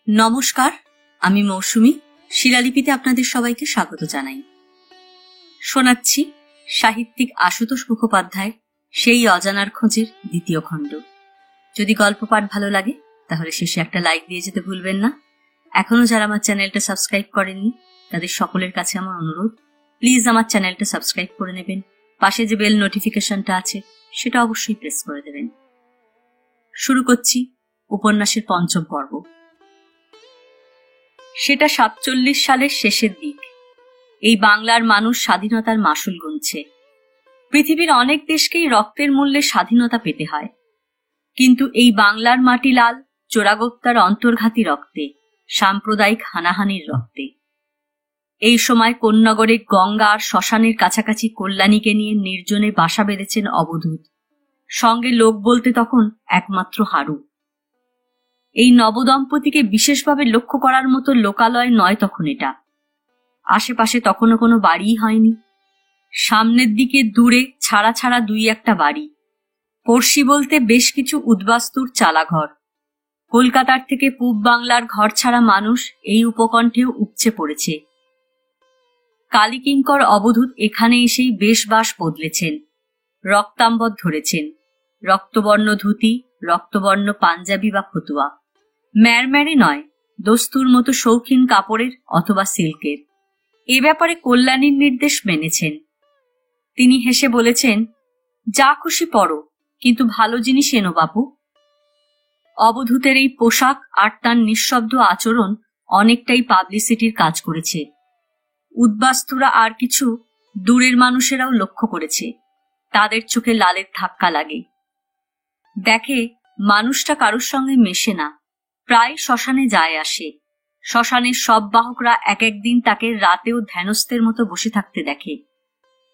নমস্কার, আমি মৌসুমী। শিলালিপিতে আপনাদের সবাইকে স্বাগত জানাই। শোনাচ্ছি সাহিত্যিক আশুতোষ মুখোপাধ্যায় সেই অজানার খোঁজের দ্বিতীয় খণ্ড। যদি গল্প পাঠ ভালো লাগে তাহলে শেষে একটা লাইক দিয়ে যেতে ভুলবেন না। এখনো যারা আমার চ্যানেলটা সাবস্ক্রাইব করেননি তাদের সকলের কাছে আমার অনুরোধ, প্লিজ আমার চ্যানেলটা সাবস্ক্রাইব করে নেবেন। পাশে যে বেল নোটিফিকেশনটা আছে সেটা অবশ্যই প্রেস করে দেবেন। শুরু করছি উপন্যাসের পঞ্চম পর্ব। সেটা 47 সালের শেষের দিক। এই বাংলার মানুষ স্বাধীনতার মাসুল গুনছে। পৃথিবীর অনেক দেশকেই রক্তের মূল্যে স্বাধীনতা পেতে হয়, কিন্তু এই বাংলার মাটি লাল চোরাগোপ্তার অন্তর্ঘাতী রক্তে, সাম্প্রদায়িক হানাহানির রক্তে। এই সময় কোন্নগরে গঙ্গা আর শ্মশানের কাছাকাছি কল্যাণীকে নিয়ে নির্জনে বাসা বেঁধেছেন অবধূত। সঙ্গে লোক বলতে তখন একমাত্র হারু। এই নবদম্পতিকে বিশেষভাবে লক্ষ্য করার মতো লোকালয় নয় তখন এটা। আশেপাশে তখনও কোনো বাড়িই হয়নি। সামনের দিকে দূরে ছাড়া ছাড়া দুই একটা বাড়ি, পড়শি বলতে বেশ কিছু উদ্বাস্তুর চালাঘর। কলকাতার থেকে পূব বাংলার ঘর ছাড়া মানুষ এই উপকণ্ঠেও উপচে পড়েছে। কালীকিঙ্কর অবধূত এখানে এসেই বেশ বাস বদলেছেন। রক্তাম্বর ধরেছেন, রক্তবর্ণ ধুতি, রক্তবর্ণ পাঞ্জাবি বা ফতুয়া। ম্যারম্যারে নয়, দস্তুর মতো শৌখিন কাপড়ের অথবা সিল্কের। এ ব্যাপারে কল্যাণীর নির্দেশ মেনেছেন। তিনি হেসে বলেছেন, যা খুশি পরো, কিন্তু ভালো জিনিস এনো বাপু। অবধূতের এই পোশাক আর তার নিঃশব্দ আচরণ অনেকটাই পাবলিসিটির কাজ করেছে। উদ্বাস্তুরা আর কিছু দূরের মানুষেরাও লক্ষ্য করেছে। তাদের চোখে লালের ধাক্কা লাগে। দেখে মানুষটা কারোর সঙ্গে মেশে না, প্রায় শ্মশানে যায় আসে। শ্মশানের সব বাহকরা এক একদিন তাকে রাতেও ধ্যানস্থের মতো বসে থাকতে দেখে।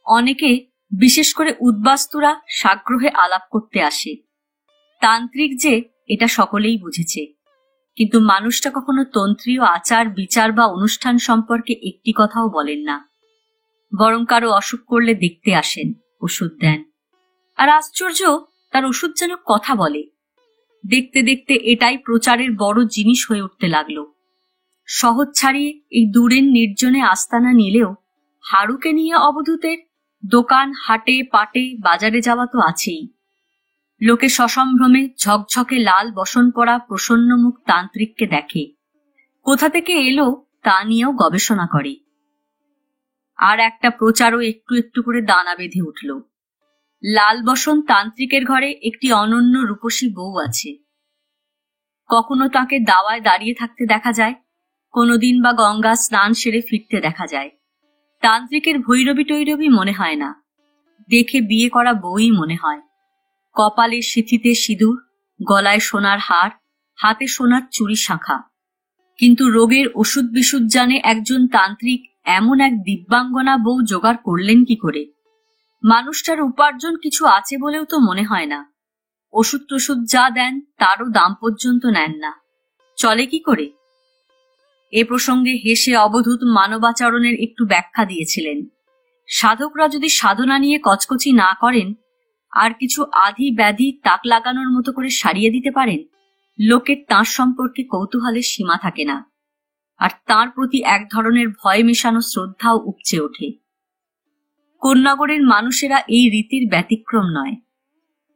অনেকে, বিশেষ করে উদ্বাস্তুরা, সাগ্রহে আলাপ করতে আসে। তান্ত্রিক যে এটা সকলেই বুঝেছে, কিন্তু মানুষটা কখনো তন্ত্রীয় আচার বিচার বা অনুষ্ঠান সম্পর্কে একটি কথাও বলেন না। বরং কারো অসুখ করলে দেখতে আসেন, ওষুধ দেন। আর আশ্চর্য, তার ওষুধ যেন কথা বলে। দেখতে দেখতে এটাই প্রচারের বড় জিনিস হয়ে উঠতে লাগলো। শহর ছাড়িয়ে এই দূরের নির্জনে আস্তানা নিলেও হারুকে নিয়ে অবধূতের দোকান, হাটে পাটে বাজারে যাওয়া তো আছেই। লোকে সসম্ভ্রমে ঝকঝকে লাল বসন পরা প্রসন্ন মুখ তান্ত্রিককে দেখে। কোথা থেকে এলো তা নিয়েও গবেষণা করে। আর একটা প্রচারও একটু একটু করে দানা বেঁধে উঠল। লাল বসন তান্ত্রিকের ঘরে একটি অনন্য রূপসী বউ আছে। কখনো তাকে দাওয়ায় দাঁড়িয়ে থাকতে দেখা যায়, কোনোদিন বা গঙ্গা স্নান সেরে ফিরতে দেখা যায়। তান্ত্রিকের ভৈরবী টৈরবী মনে হয় না, দেখে বিয়ে করা বউই মনে হয়। কপালে সিথিতে সিঁদুর, গলায় সোনার হার, হাতে সোনার চুড়ি শাঁখা। কিন্তু রোগের ওষুধ বিশুদ্ধ জানে একজন তান্ত্রিক এমন এক দিব্যাঙ্গনা বউ জোগাড় করলেন কি করে? মানুষটার উপার্জন কিছু আছে বলেও তো মনে হয় না। ওষুধ টষুধ যা দেন তারও দাম পর্যন্ত নেন না। চলে কি করে? এ প্রসঙ্গে হেসে অবধূত মানবাচরণের একটু ব্যাখ্যা দিয়েছিলেন। সাধকরা যদি সাধনা নিয়ে কচকচি না করেন, আর কিছু আধি ব্যাধি তাক লাগানোর মতো করে সারিয়ে দিতে পারেন, লোকের তাঁর সম্পর্কে কৌতূহলের সীমা থাকে না, আর তাঁর প্রতি এক ধরনের ভয় মেশানো শ্রদ্ধাও উপচে ওঠে। কোন্নগরের মানুষেরা এই রীতির ব্যতিক্রম নয়।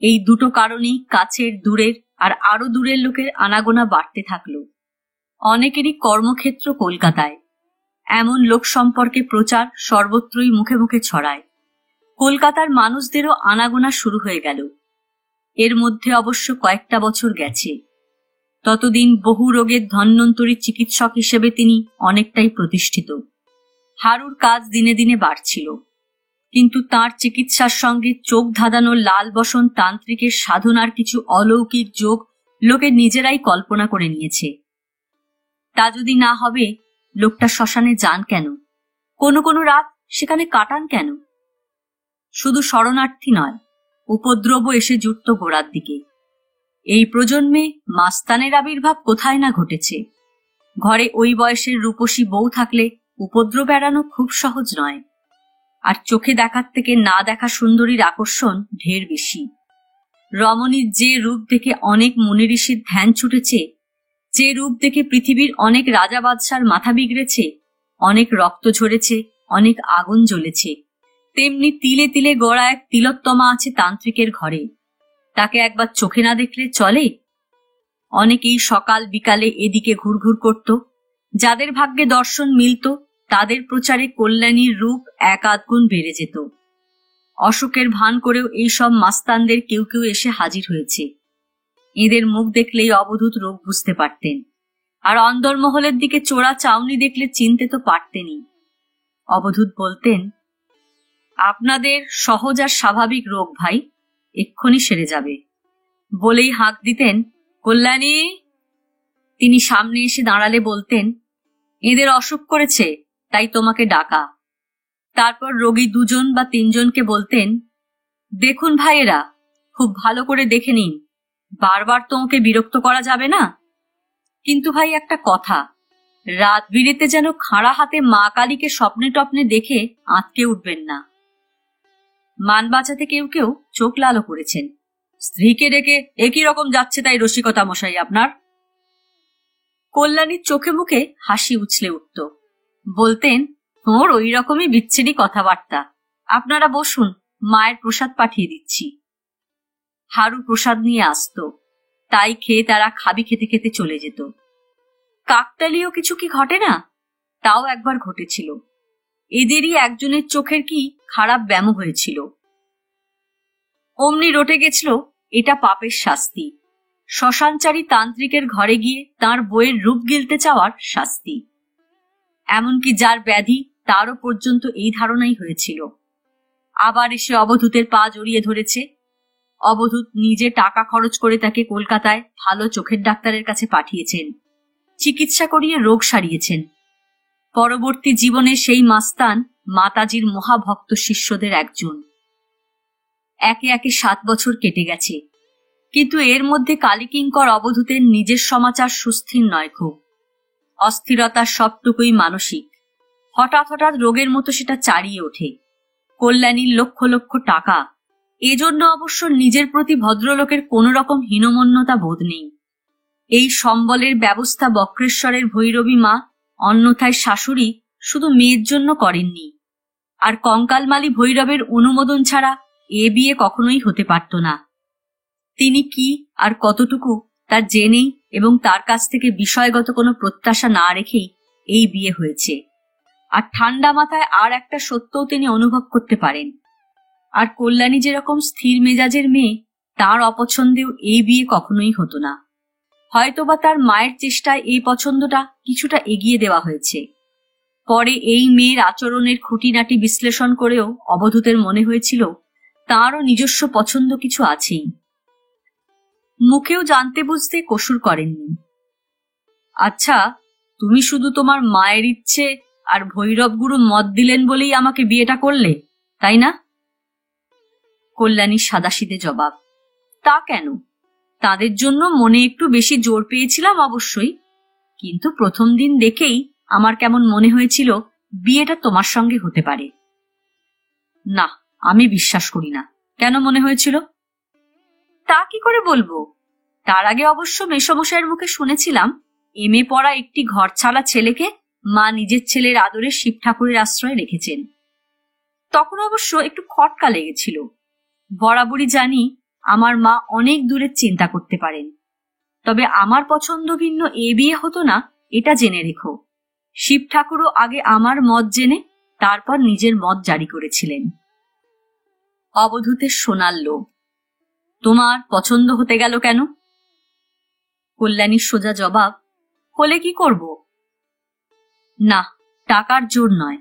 এই দুটো কারণেই কাছের দূরের আর আরো দূরের লোকের আনাগোনা বাড়তে থাকলো। অনেকেরই কর্মক্ষেত্র কলকাতায়। এমন লোক সম্পর্কে প্রচার সর্বত্রই মুখে মুখে ছড়ায়। কলকাতার মানুষদেরও আনাগোনা শুরু হয়ে গেল। এর মধ্যে অবশ্য কয়েকটা বছর গেছে। ততদিন বহু রোগের ধন্বন্তরী চিকিৎসক হিসেবে তিনি অনেকটাই প্রতিষ্ঠিত। হারুর কাজ দিনে দিনে বাড়ছিল, কিন্তু তার চিকিৎসার সঙ্গে চোখ ধাঁধানো লাল বসন তান্ত্রিকের সাধনার কিছু অলৌকিক যোগ লোকে নিজেরাই কল্পনা করে নিয়েছে। তা যদি না হবে, লোকটা শ্মশানে যান কেন? কোনো কোনো রাত সেখানে কাটান কেন? শুধু শরণার্থী নয়, উপদ্রবও এসে জুটত গোড়ার দিকে। এই প্রজন্মে মাস্তানের আবির্ভাব কোথায় না ঘটেছে। ঘরে ওই বয়সের রূপসী বউ থাকলে উপদ্রব এড়ানো খুব সহজ নয়। আর চোখে দেখার থেকে না দেখা সুন্দরীর আকর্ষণ ঢের বেশি। রমণীর যে রূপ দেখে অনেক মুনি ঋষির ধ্যান ছুটেছে, যে রূপ দেখে পৃথিবীর অনেক রাজা বাদশার মাথা বিগড়েছে, অনেক রক্ত ঝরেছে, অনেক আগুন জ্বলেছে, তেমনি তিলে তিলে গড়া এক তিলোত্তমা আছে তান্ত্রিকের ঘরে। তাকে একবার চোখে না দেখলে চলে? অনেকেই সকাল বিকালে এদিকে ঘুরঘুর করত। যাদের ভাগ্যে দর্শন মিলত তাদের প্রচারে কল্যাণীর রূপ এক আধগুণ বেড়ে যেত। অশোকের ভান করেও এই সব মাস্তানদের কেউ কেউ এসে হাজির হয়েছে। এদের মুখ দেখলেই অবধূত রোগ বুঝতে পারতেন, আর অন্দরমহলের দিকে চোরা চাউনি দেখলে চিনতে তো পারতেনই। অবধূত বলতেন, আপনাদের সহজ আর স্বাভাবিক রোগ ভাই, এক্ষুনি সেরে যাবে। বলেই হাঁক দিতেন, কল্যাণী। তিনি সামনে এসে দাঁড়ালে বলতেন, এদের অসুখ করেছে, তাই তোমাকে ডাকা। তারপর রোগী 2 বা 3জনকে বলতেন, দেখুন ভাইয়েরা, খুব ভালো করে দেখে নিন, বারবার তোমাকে বিরক্ত করা যাবে না। কিন্তু ভাই একটা কথা, রাত বিরেতে যেন খাঁড়া হাতে মা কালীকে স্বপ্নে টপ্নে দেখে আঁতকে উঠবেন না। মান বাঁচাতে কেউ কেউ চোখ লালও করেছেন। স্ত্রীকে ডেকে একই রকম যাচ্ছে তাই রসিকতা মশাই আপনার। কল্যাণীর চোখে মুখে হাসি উছলে উঠত। বলতেন, ওর ওই রকমই বিচ্ছিরি কথাবার্তা। আপনারা বসুন, মায়ের প্রসাদ পাঠিয়ে দিচ্ছি। হারু প্রসাদ নিয়ে আসতো, তাই খেয়ে তারা খাবি খেতে খেতে চলে যেত। কাকতালীয় কিছু কি ঘটে না? তাও একবার ঘটেছিল। এদেরই একজনের চোখের কি খারাপ ব্যামো হয়েছিল। অমনি রটে গেছিল এটা পাপের শাস্তি, শ্মশানচারী তান্ত্রিকের ঘরে গিয়ে তার বইয়ের রূপ গিলতে চাওয়ার শাস্তি। এমনকি যার ব্যাধি তারও পর্যন্ত এই ধারণাই হয়েছিল। আবার এসে অবধূতের পা জড়িয়ে ধরেছে। অবধূত নিজে টাকা খরচ করে তাকে কলকাতায় ভালো চোখের ডাক্তারের কাছে পাঠিয়েছেন, চিকিৎসা করিয়ে রোগ সারিয়েছেন। পরবর্তী জীবনে সেই মাস্তান মাতাজির মহাভক্ত শিষ্যদের একজন। একে একে 7 বছর কেটে গেছে, কিন্তু এর মধ্যে কালীকিঙ্কর অবধূতের নিজের সমাচার সুস্থির নয়। খুব অস্থিরতার সবটুকুই মানসিক। হঠাৎ হঠাৎ রোগের মতো সেটা চারিয়ে ওঠে। কল্যাণীর লক্ষ লক্ষ টাকা, এজন্য অবশ্য নিজের প্রতি ভদ্রলোকের কোনো রকম হীনমন্যতা বোধ নেই। এই সম্বলের ব্যবস্থা বক্রেশ্বরের ভৈরবী মা, অন্যথায় শাশুড়ি, শুধু মেয়ের জন্য করেননি। আর কঙ্কালমালী ভৈরবের অনুমোদন ছাড়া এ বিয়ে কখনোই হতে পারত না। তিনি কি আর কতটুকু তার জেনেই এবং তার কাছ থেকে বিষয়গত কোনো প্রত্যাশা না রেখেই এই বিয়ে হয়েছে। আর ঠান্ডা মাথায় আর একটা সত্যও তিনি অনুভব করতে পারেন। আর কল্যাণী যেরকম স্থির মেজাজের মেয়ে, তার অপছন্দেও এই বিয়ে কখনোই হতো না। হয়তোবা তার মায়ের চেষ্টায় এই পছন্দটা কিছুটা এগিয়ে দেওয়া হয়েছে। পরে এই মেয়ের আচরণের খুঁটিনাটি বিশ্লেষণ করেও অবধূতের মনে হয়েছিল তাঁরও নিজস্ব পছন্দ কিছু আছেই। মুখেও জানতে বুঝতে কসুর করেননি। আচ্ছা, তুমি শুধু তোমার মায়ের ইচ্ছে আর ভৈরব গুরু মত দিলেন বলেই আমাকে বিয়েটা করলে, তাই না? কল্যাণীর সাদাসিধে জবাব, তা কেন? তাদের জন্য মনে একটু বেশি জোর পেয়েছিলাম অবশ্যই, কিন্তু প্রথম দিন দেখেই আমার কেমন মনে হয়েছিল বিয়েটা তোমার সঙ্গে হতে পারে। না, আমি বিশ্বাস করি না। কেন মনে হয়েছিল? তা কি করে বলবো? তার আগে অবশ্য মেসমশাইয়ের মুখে শুনেছিলাম এমএ পড়া একটি ঘর ছাড়া ছেলেকে মা নিজের ছেলের আদরে শিব ঠাকুরের আশ্রয় রেখেছেন। তখন অবশ্য একটু খটকা লেগেছিল। বরাবরই জানি আমার মা অনেক দূরের চিন্তা করতে পারেন। তবে আমার পছন্দ ভিন্ন এ বিয়ে হতো না, এটা জেনে রেখো। শিব ঠাকুরও আগে আমার মত জেনে তারপর নিজের মত জারি করেছিলেন। অবধূতের শোনার লোভ। তোমার পছন্দ হতে গেল কেন? কল্যাণীর সোজা জবাব, হলে কি করব? না, টাকার জোর নয়।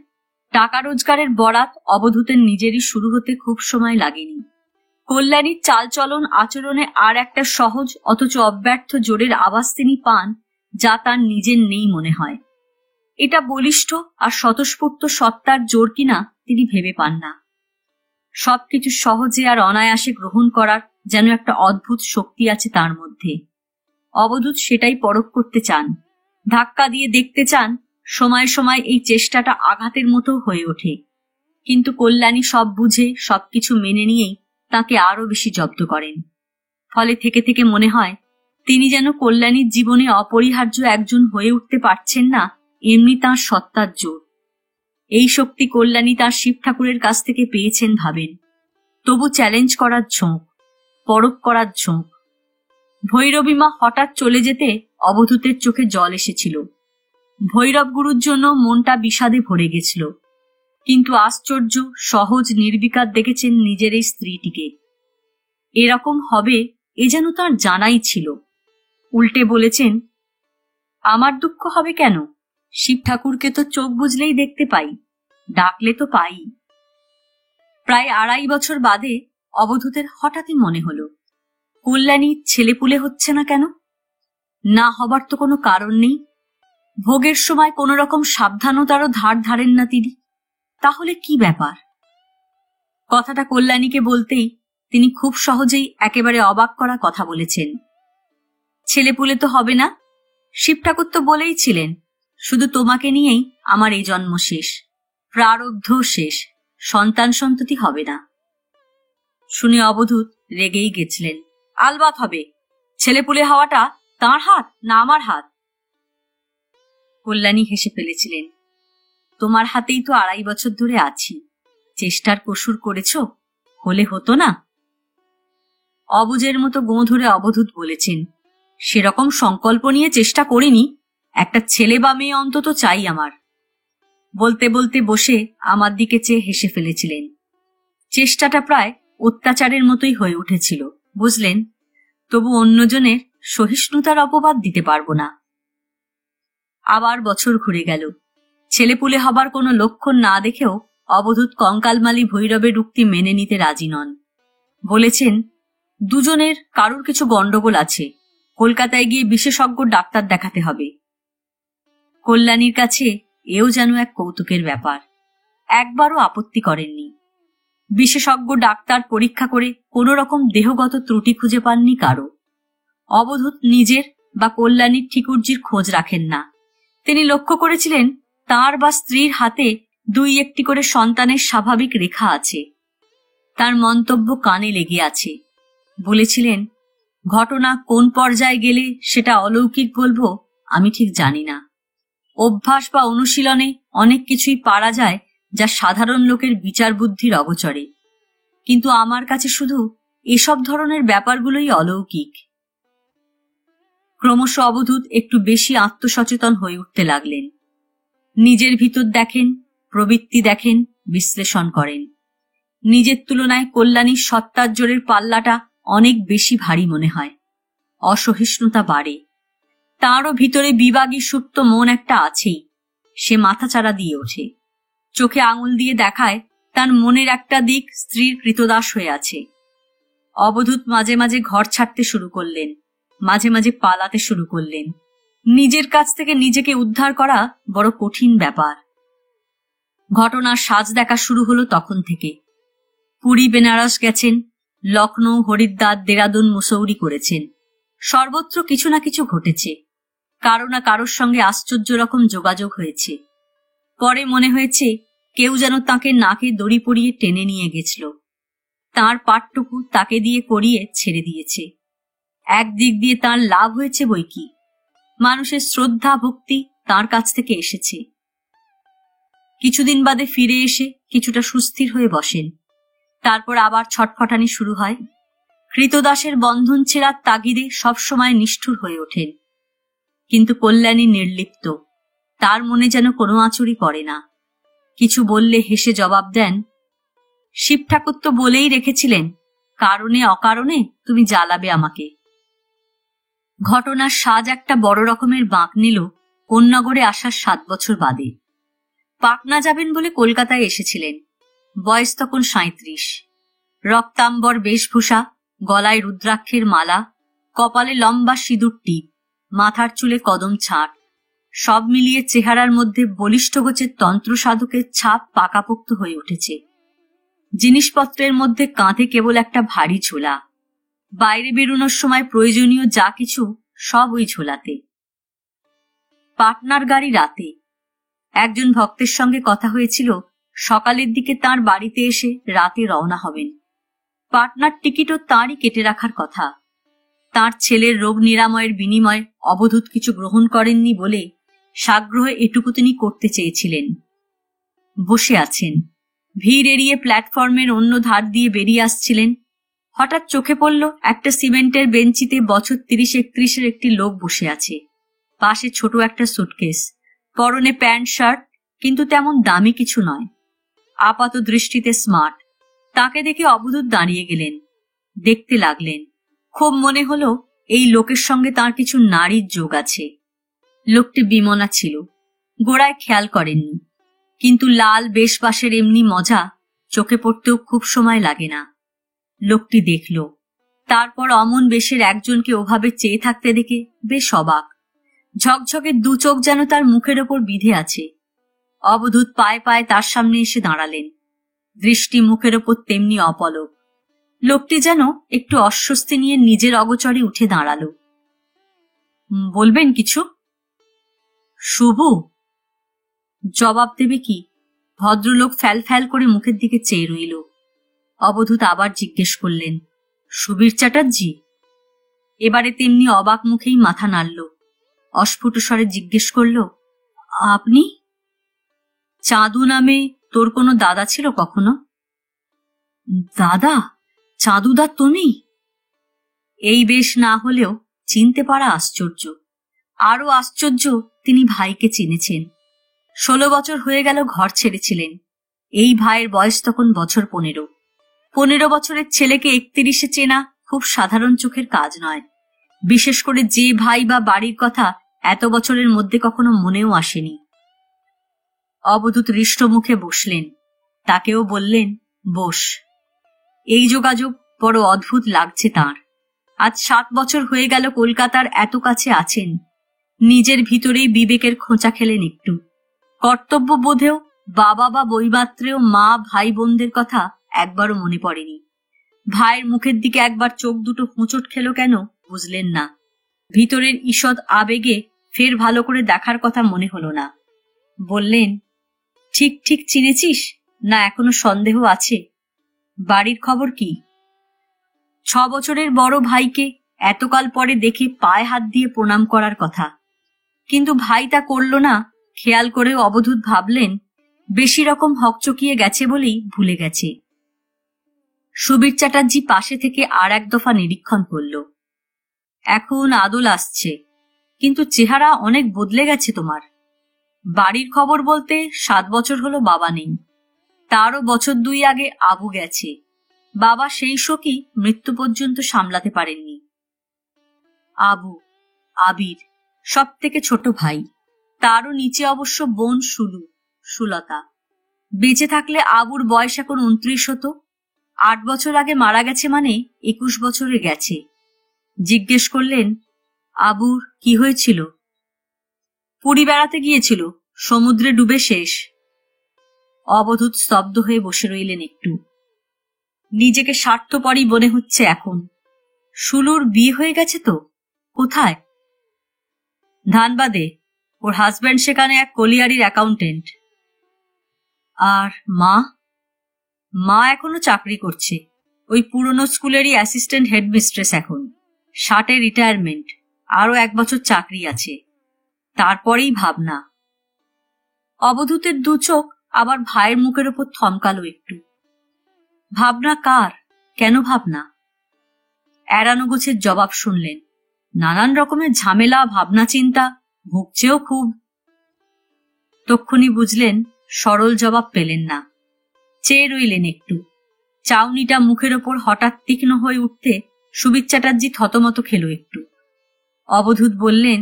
টাকা রোজগারের বরাত অবধূতের নিজেরই শুরু হতে খুব সময় লাগেনি। কল্যাণীর চালচলন আচরণে আর একটা সহজ অথচ অব্যর্থ জোরের আভাস তিনি পান, যা তার নিজের নেই মনে হয়। এটা বলিষ্ঠ আর স্বতঃস্ফূর্ত সত্তার জোর কিনা তিনি ভেবে পান না। সবকিছু সহজে আর অনায়াসে গ্রহণ করার যেন একটা অদ্ভুত শক্তি আছে তার মধ্যে। অবধূত সেটাই পরখ করতে চান, ধাক্কা দিয়ে দেখতে চান। সময় সময় এই চেষ্টাটা আঘাতের মতো হয়ে ওঠে, কিন্তু কল্যাণী সব বুঝে সবকিছু মেনে নিয়েই তাকে আরো বেশি জব্দ করেন। ফলে থেকে থেকে মনে হয় তিনি যেন কল্যাণীর জীবনে অপরিহার্য একজন হয়ে উঠতে পারছেন না, এমনি তাঁর সত্তার জোর। এই শক্তি কল্যাণী তার শিব ঠাকুরের কাছ থেকে পেয়েছেন ভাবেন। তবু চ্যালেঞ্জ করার ঝোঁক, পরখ করার ঝোঁক। ভৈরবীমা হঠাৎ চলে যেতে অবধূতের চোখে জল এসেছিল। ভৈরব গুরুর জন্য মনটা বিষাদে ভরে গেছিল, কিন্তু আশ্চর্য সহজ নির্বিকার দেখেছেন নিজের এই স্ত্রীটিকে। এরকম হবে এ যেন তাঁর জানাই ছিল। উল্টে বলেছেন, আমার দুঃখ হবে কেন? শিব ঠাকুরকে তো চোখ বুঝলেই দেখতে পাই, ডাকলে তো পাই। প্রায় 2.5 বছর বাদে অবধূতের হঠাৎই মনে হলো, কল্যাণী ছেলেপুলে হচ্ছে না কেন? না হবার তো কোনো কারণ নেই। ভোগের সময় কোন রকম সাবধানতারও ধার ধারেন না তিনি, তাহলে কি ব্যাপার? কথাটা কল্যাণীকে বলতেই তিনি খুব সহজেই একেবারে অবাক করা কথা বলেছেন। ছেলেপুলে তো হবে না, শিব ঠাকুর তো বলেই ছিলেন, শুধু তোমাকে নিয়েই আমার এই জন্ম শেষ, প্রারব্ধ শেষ, সন্তান সন্ততি হবে না। শুনে অবধূত রেগেই গেছিলেন। আলবাত হবে, ছেলেপুলে হওয়াটা তাঁর হাত না আমার হাত? কল্যাণী হেসে ফেলেছিলেন। তোমার হাতেই তো 2.5 বছর ধরে আছি, চেষ্টার কসুর করেছ, হলে হতো না? অবুজের মতো গোঁ ধরে অবধূত বলেছেন, সেরকম সংকল্প নিয়ে চেষ্টা করিনি, একটা ছেলে বা মেয়ে অন্তত চাই আমার। বলতে বলতে বসে আমার দিকে চেয়ে হেসে ফেলেছিলেন। চেষ্টাটা প্রায় অত্যাচারের মতোই হয়ে উঠেছিল, বুঝলেন? তবু অন্যজনের সহিষ্ণুতার অপবাদ দিতে পারব না। আবার বছর ঘুরে গেল। ছেলেপুলে হবার কোনো লক্ষণ না দেখেও অবধূত কঙ্কালমালী ভৈরবের উক্তি মেনে নিতে রাজি নন। বলেছেন, দুজনের কারুর কিছু গন্ডগোল আছে, কলকাতায় গিয়ে বিশেষজ্ঞ ডাক্তার দেখাতে হবে। কল্যাণীর কাছে এও যেন এক কৌতুকের ব্যাপার। একবারও আপত্তি করেননি। বিশেষজ্ঞ ডাক্তার পরীক্ষা করে কোন রকম দেহগত ত্রুটি খুঁজে পাননি কারো। অবধূত নিজের বা কল্যাণীর ঠিকুর্জির খোঁজ রাখেন না। তিনি লক্ষ্য করেছিলেন তাঁর বা স্ত্রীর হাতে 2-1টি করে সন্তানের স্বাভাবিক রেখা আছে। তার মন্তব্য কানে লেগে আছে। বলেছিলেন, ঘটনা কোন পর্যায়ে গেলে সেটা অলৌকিক বলবো আমি ঠিক জানি না। অভ্যাস বা অনুশীলনে অনেক কিছুই পারা যায় যা সাধারণ লোকের বিচার বুদ্ধির অগোচরে, কিন্তু আমার কাছে শুধু এসব ধরনের ব্যাপারগুলোই অলৌকিক। ক্রমশ অবধূত একটু বেশি আত্মসচেতন হয়ে উঠতে লাগলেন। নিজের ভিতর দেখেন, প্রবৃত্তি দেখেন, বিশ্লেষণ করেন। নিজের তুলনায় কল্যাণীর সত্তার জোরের পাল্লাটা অনেক বেশি ভারী মনে হয়। অসহিষ্ণুতা বাড়ে। তাঁরও ভিতরে বিবাগী সুপ্ত মন একটা আছেই, সে মাথাচাড়া দিয়ে ওঠে। চোখে আঙুল দিয়ে দেখায় তার মনের একটা দিক স্ত্রীর কৃতদাস হয়ে আছে। অবধূত মাঝে মাঝে ঘর ছাড়তে শুরু করলেন, মাঝে মাঝে পালাতে শুরু করলেন। নিজের কাছ থেকে নিজেকে উদ্ধার করা বড় কঠিন ব্যাপার। ঘটনার সাজ দেখা শুরু হলো তখন থেকে। পুরী বেনারস গেছেন, লখনৌ, হরিদ্বার, দেরাদুন, মুসৌরি করেছেন। সর্বত্র কিছু না কিছু ঘটেছে। কারো না কারোর সঙ্গে আশ্চর্য রকম যোগাযোগ হয়েছে। পরে মনে হয়েছে কেউ যেন তাকে নাকে দড়ি পরিয়ে টেনে নিয়ে গেছিল, তাঁর পাটটুকু তাকে দিয়ে করিয়ে ছেড়ে দিয়েছে। একদিক দিয়ে তাঁর লাভ হয়েছে বই কি, মানুষের শ্রদ্ধা ভক্তি তাঁর কাছ থেকে এসেছে। কিছুদিন বাদে ফিরে এসে কিছুটা সুস্থির হয়ে বসেন। তারপর আবার ছটফটানি শুরু হয়। কৃতদাসের বন্ধন ছেঁড়ার তাগিদে সবসময় নিষ্ঠুর হয়ে ওঠেন। কিন্তু কল্যাণী নির্লিপ্ত, তার মনে যেন কোনো আঁচড়ই পড়ে না। কিছু বললে হেসে জবাব দেন, শিব ঠাকুর তো বলেই রেখেছিলেন, কারণে অকারণে তুমি জ্বালাবে আমাকে। ঘটনার সাজ একটা বড় রকমের বাঁক নিল কোন্নগরে আসার 7 বছর বাদে। পাটনা যাবেন বলে কলকাতায় এসেছিলেন। বয়স তখন 37। রক্তাম্বর বেশভূষা, গলায় রুদ্রাক্ষের মালা, কপালে লম্বা সিঁদুর টিপ, মাথার চুলে কদম ছাঁট, সব মিলিয়ে চেহারার মধ্যে বলিষ্ঠ গোছের তন্ত্র সাধকের ছাপ পাকাপোক্ত হয়ে উঠেছে। জিনিসপত্রের মধ্যে কাঁধে কেবল একটা ভারী ঝোলা। বাইরে বেরোনোর সময় প্রয়োজনীয় যা কিছু সব ওই ঝোলাতে। পাটনার গাড়ি রাতে। একজন ভক্তের সঙ্গে কথা হয়েছিল, সকালের দিকে তার বাড়িতে এসে রাতে রওনা হবেন। পাটনার টিকিটও তাঁরই কেটে রাখার কথা। তার ছেলের রোগ নিরাময়ের বিনিময়ে অবধূত কিছু গ্রহণ করেননি বলে সাগ্রহে এটুকু তিনি করতে চেয়েছিলেন। বসে আছেন, ভিড় এড়িয়ে প্ল্যাটফর্মের অন্য ধার দিয়ে বেরিয়ে আসছিলেন। হঠাৎ চোখে পড়ল একটা সিমেন্টের বেঞ্চিতে বছর 30-31 একটি লোক বসে আছে। পাশে ছোট একটা সুটকেস, পরনে প্যান্ট শার্ট, কিন্তু তেমন দামি কিছু নয়। আপাত দৃষ্টিতে স্মার্ট। তাকে দেখে অবধূত দাঁড়িয়ে গেলেন, দেখতে লাগলেন। খুব মনে হলো এই লোকের সঙ্গে তার কিছু নারীর যোগ আছে। লোকটি বিমনা ছিল, গোড়ায় খেয়াল করেননি, কিন্তু লাল বেশবাসের এমনি মজা চোখে পড়তেও খুব সময় লাগে না। লোকটি দেখল, তারপর অমন বেশের একজনকে ওভাবে চেয়ে থাকতে দেখে বেশ অবাক। ঝকঝকে দু চোখ যেন তার মুখের ওপর বিঁধে আছে। অবধূত পায়ে পায়ে তার সামনে এসে দাঁড়ালেন, দৃষ্টি মুখের ওপর তেমনি অপলক। লোকটি যেন একটু অস্বস্তি নিয়ে নিজের অগোচরে উঠে দাঁড়ালো। বলবেন কিছু? শুভ জবাব দেবে কি? ভদ্রলোক ফ্যাল ফ্যাল করে মুখের দিকে চেয়ে রইল। অবধূত আবার জিজ্ঞেস করলেন, সুবীর চ্যাটার্জি? এবারে তেমনি অবাক মুখেই মাথা নাড়ল। অস্ফুট স্বরে জিজ্ঞেস করল, আপনি? চাঁদু নামে তোর কোনো দাদা ছিল কখনো? দাদা? চাঁদুদা তুমি? এই বেশ না হলেও চিনতে পারা আশ্চর্য। আরো আশ্চর্য তিনি ভাইকে চিনেছেন। 16 বছর হয়ে গেল ঘর ছেড়েছিলেন। এই ভাইয়ের বয়স তখন বছর 15। 15 বছরের ছেলেকে 31-এ চেনা খুব সাধারণ চোখের কাজ নয়, বিশেষ করে যে ভাই বা বাড়ির কথা এত বছরের মধ্যে কখনো মনেও আসেনি। অবধূত হৃষ্ট মুখে বসলেন, তাকেও বললেন, বস। এই যোগাযোগ বড় অদ্ভুত লাগছে তাঁর। আজ 7 বছর হয়ে গেল কলকাতার এত কাছে আছেন। নিজের ভিতরেই বিবেকের খোঁচা খেলেন একটু। কর্তব্য বোধেও বাবা বা বৈমাত্রেও মা ভাই বোনদের কথা একবারও মনে পড়েনি। ভাইয়ের মুখের দিকে একবার চোখ দুটো হোঁচট খেল কেন বুঝলেন না। ভিতরের ঈষৎ আবেগে ফের ভালো করে দেখার কথা মনে হলো না। বললেন, ঠিক ঠিক চিনেছিস না এখনো সন্দেহ আছে? বাড়ির খবর কি? 6 বছরের বড় ভাইকে এতকাল পরে দেখে পায়ে হাত দিয়ে প্রণাম করার কথা, কিন্তু ভাই তা করল না। খেয়াল করেও অবধূত ভাবলেন বেশি রকম হকচকিয়ে গেছে বলেই ভুলে গেছে। সুবীর চ্যাটার্জি পাশে থেকে আর এক দফা নিরীক্ষণ করল। এখন আদল আসছে, কিন্তু চেহারা অনেক বদলে গেছে তোমার। বাড়ির খবর বলতে 7 বছর হলো বাবা নেই, তারও বছর 2 আগে আবু গেছে। বাবা সেই শোকই মৃত্যু পর্যন্ত সামলাতে পারেননি। আবু, আবির, সব থেকে ছোট ভাই, তারও নিচে অবশ্য বোন সুলতা। বেঁচে থাকলে আবুর বয়স এখন 29 হতো। 8 বছর আগে মারা গেছে, মানে 21 বছরে গেছে। জিজ্ঞেস করলেন, আবুর কি হয়েছিল? পুরী বেড়াতে গিয়েছিল, সমুদ্রে ডুবে শেষ। অবধূত স্তব্ধ হয়ে বসে রইলেন একটু। নিজেকে স্বার্থপরই মনে হচ্ছে এখন। সুলুর বিয়ে হয়ে গেছে তো? কোথায়? ধানবাদে। ওর হাজব্যান্ড সেখানে এক কলিয়ারির অ্যাকাউন্টেন্ট। আর মা? মা এখনো চাকরি করছে, ওই পুরনো স্কুলেরই অ্যাসিস্ট্যান্ট হেডমিস্ট্রেস। এখন 60-এ রিটায়ারমেন্ট, আরো 1 বছর চাকরি আছে, তারপরেই ভাবনা। অবধূতের দু চোখ আবার ভাইয়ের মুখের ওপর থমকালো একটু। ভাবনা কার? কেন ভাবনা? এড়ানো গোছের জবাব শুনলেন, নানান রকমের ঝামেলা, ভাবনা, চিন্তা, ভুগছেও খুব। তক্ষুনি বুঝলেন সরল জবাব পেলেন না। চেয়ে রইলেন একটু। চাউনিটা মুখের ওপর হঠাৎ তীক্ষ্ণ হয়ে উঠতে সুবীর চ্যাটার্জি থতমত খেল একটু। অবধূত বললেন,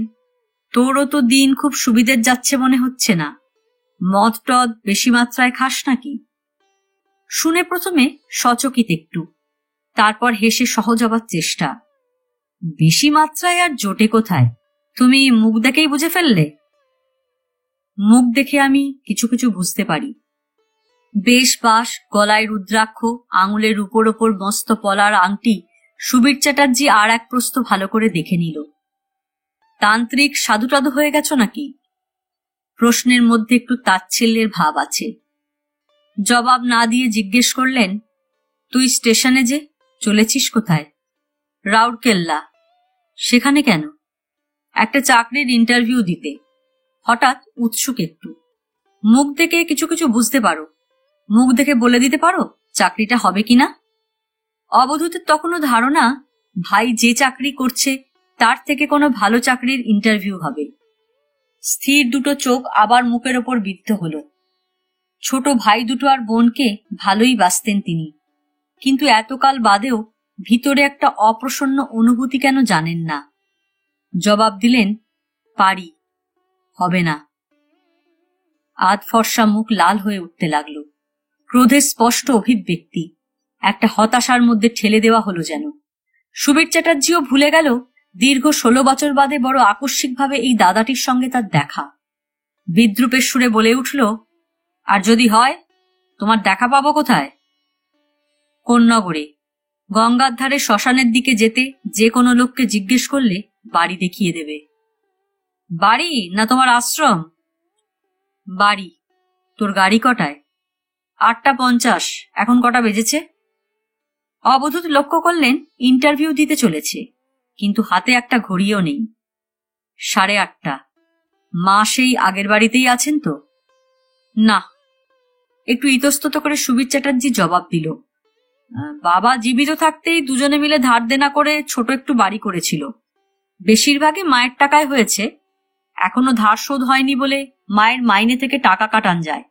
তোরও তো দিন খুব সুবিধের যাচ্ছে মনে হচ্ছে না। মদ টদ বেশি মাত্রায় খাস নাকি? শুনে প্রথমে সচকিত একটু, তারপর হেসে সহজ হবার চেষ্টা। বেশি মাত্রায় আর জোটে কোথায়? তুমি মুখ দেখেই বুঝে ফেললে? মুখ দেখে আমি কিছু কিছু বুঝতে পারি। বেশ বাস, গলায় রুদ্রাক্ষ, আঙুলের উপর ওপর মস্ত পলার আংটি। সুবীর চ্যাটার্জি আর এক প্রস্থ ভালো করে দেখে নিল। তান্ত্রিক সাধুটাধু হয়ে গেছ নাকি? প্রশ্নের মধ্যে একটু তাচ্ছিল্যের ভাব আছে। জবাব না দিয়ে জিজ্ঞেস করলেন, তুই স্টেশনে যে চলেছিস কোথায়? রাউরকেল্লা। সেখানে কেন? একটা চাকরির ইন্টারভিউ দিতে। হঠাৎ উৎসুক একটু। মুখ দেখে কিছু কিছু বুঝতে পারো? মুখ দেখে বলে দিতে পারো চাকরিটা হবে কিনা? অবধূতের তখনও ধারণা ভাই যে চাকরি করছে তার থেকে কোনো ভালো চাকরির ইন্টারভিউ হবে। স্থির দুটো চোখ আবার মুখের ওপর বিদ্ধ হলো। ছোট ভাই দুটো আর বোনকে ভালোই বাসতেন তিনি, কিন্তু এতকাল বাদেও ভিতরে একটা অপ্রসন্ন অনুভূতি কেন জানেন না। জবাব দিলেন, পারি, হবে না। আধ ফর্সা মুখ লাল হয়ে উঠতে লাগল। ক্রোধের স্পষ্ট অভিব্যক্তি একটা হতাশার মধ্যে ঠেলে দেওয়া হলো যেন। সুবীর চ্যাটার্জিও ভুলে গেল দীর্ঘ 16 বছর বাদে বড় আকস্মিকভাবে এই দাদাটির সঙ্গে তার দেখা। বিদ্রুপের সুরে বলে উঠল, আর যদি হয় তোমার দেখা পাবো কোথায়? কোন নগরে? গঙ্গার ধারে শ্মশানের দিকে যেতে যে কোনো লোককে জিজ্ঞেস করলে বাড়ি দেখিয়ে দেবে। বাড়ি না তোমার আশ্রম? বাড়ি। তোর গাড়ি কটায়? 8:50। এখন কটা বেজেছে? অবধূত লক্ষ্য করলেন ইন্টারভিউ দিতে চলেছে, কিন্তু হাতে একটা ঘড়িও নেই। 8:30। মা সেই আগের বাড়িতেই আছেন তো? না। একটু ইতস্তত করে সুবীর চ্যাটার্জি জবাব দিল, বাবা জীবিত থাকতেই দুজনে মিলে ধার দেনা করে ছোট একটু বাড়ি করেছিল। বেশিরভাগই মায়ের টাকায় হয়েছে। এখনো ধার শোধ হয়নি বলে মায়ের মাইনে থেকে টাকা কাটান যায়,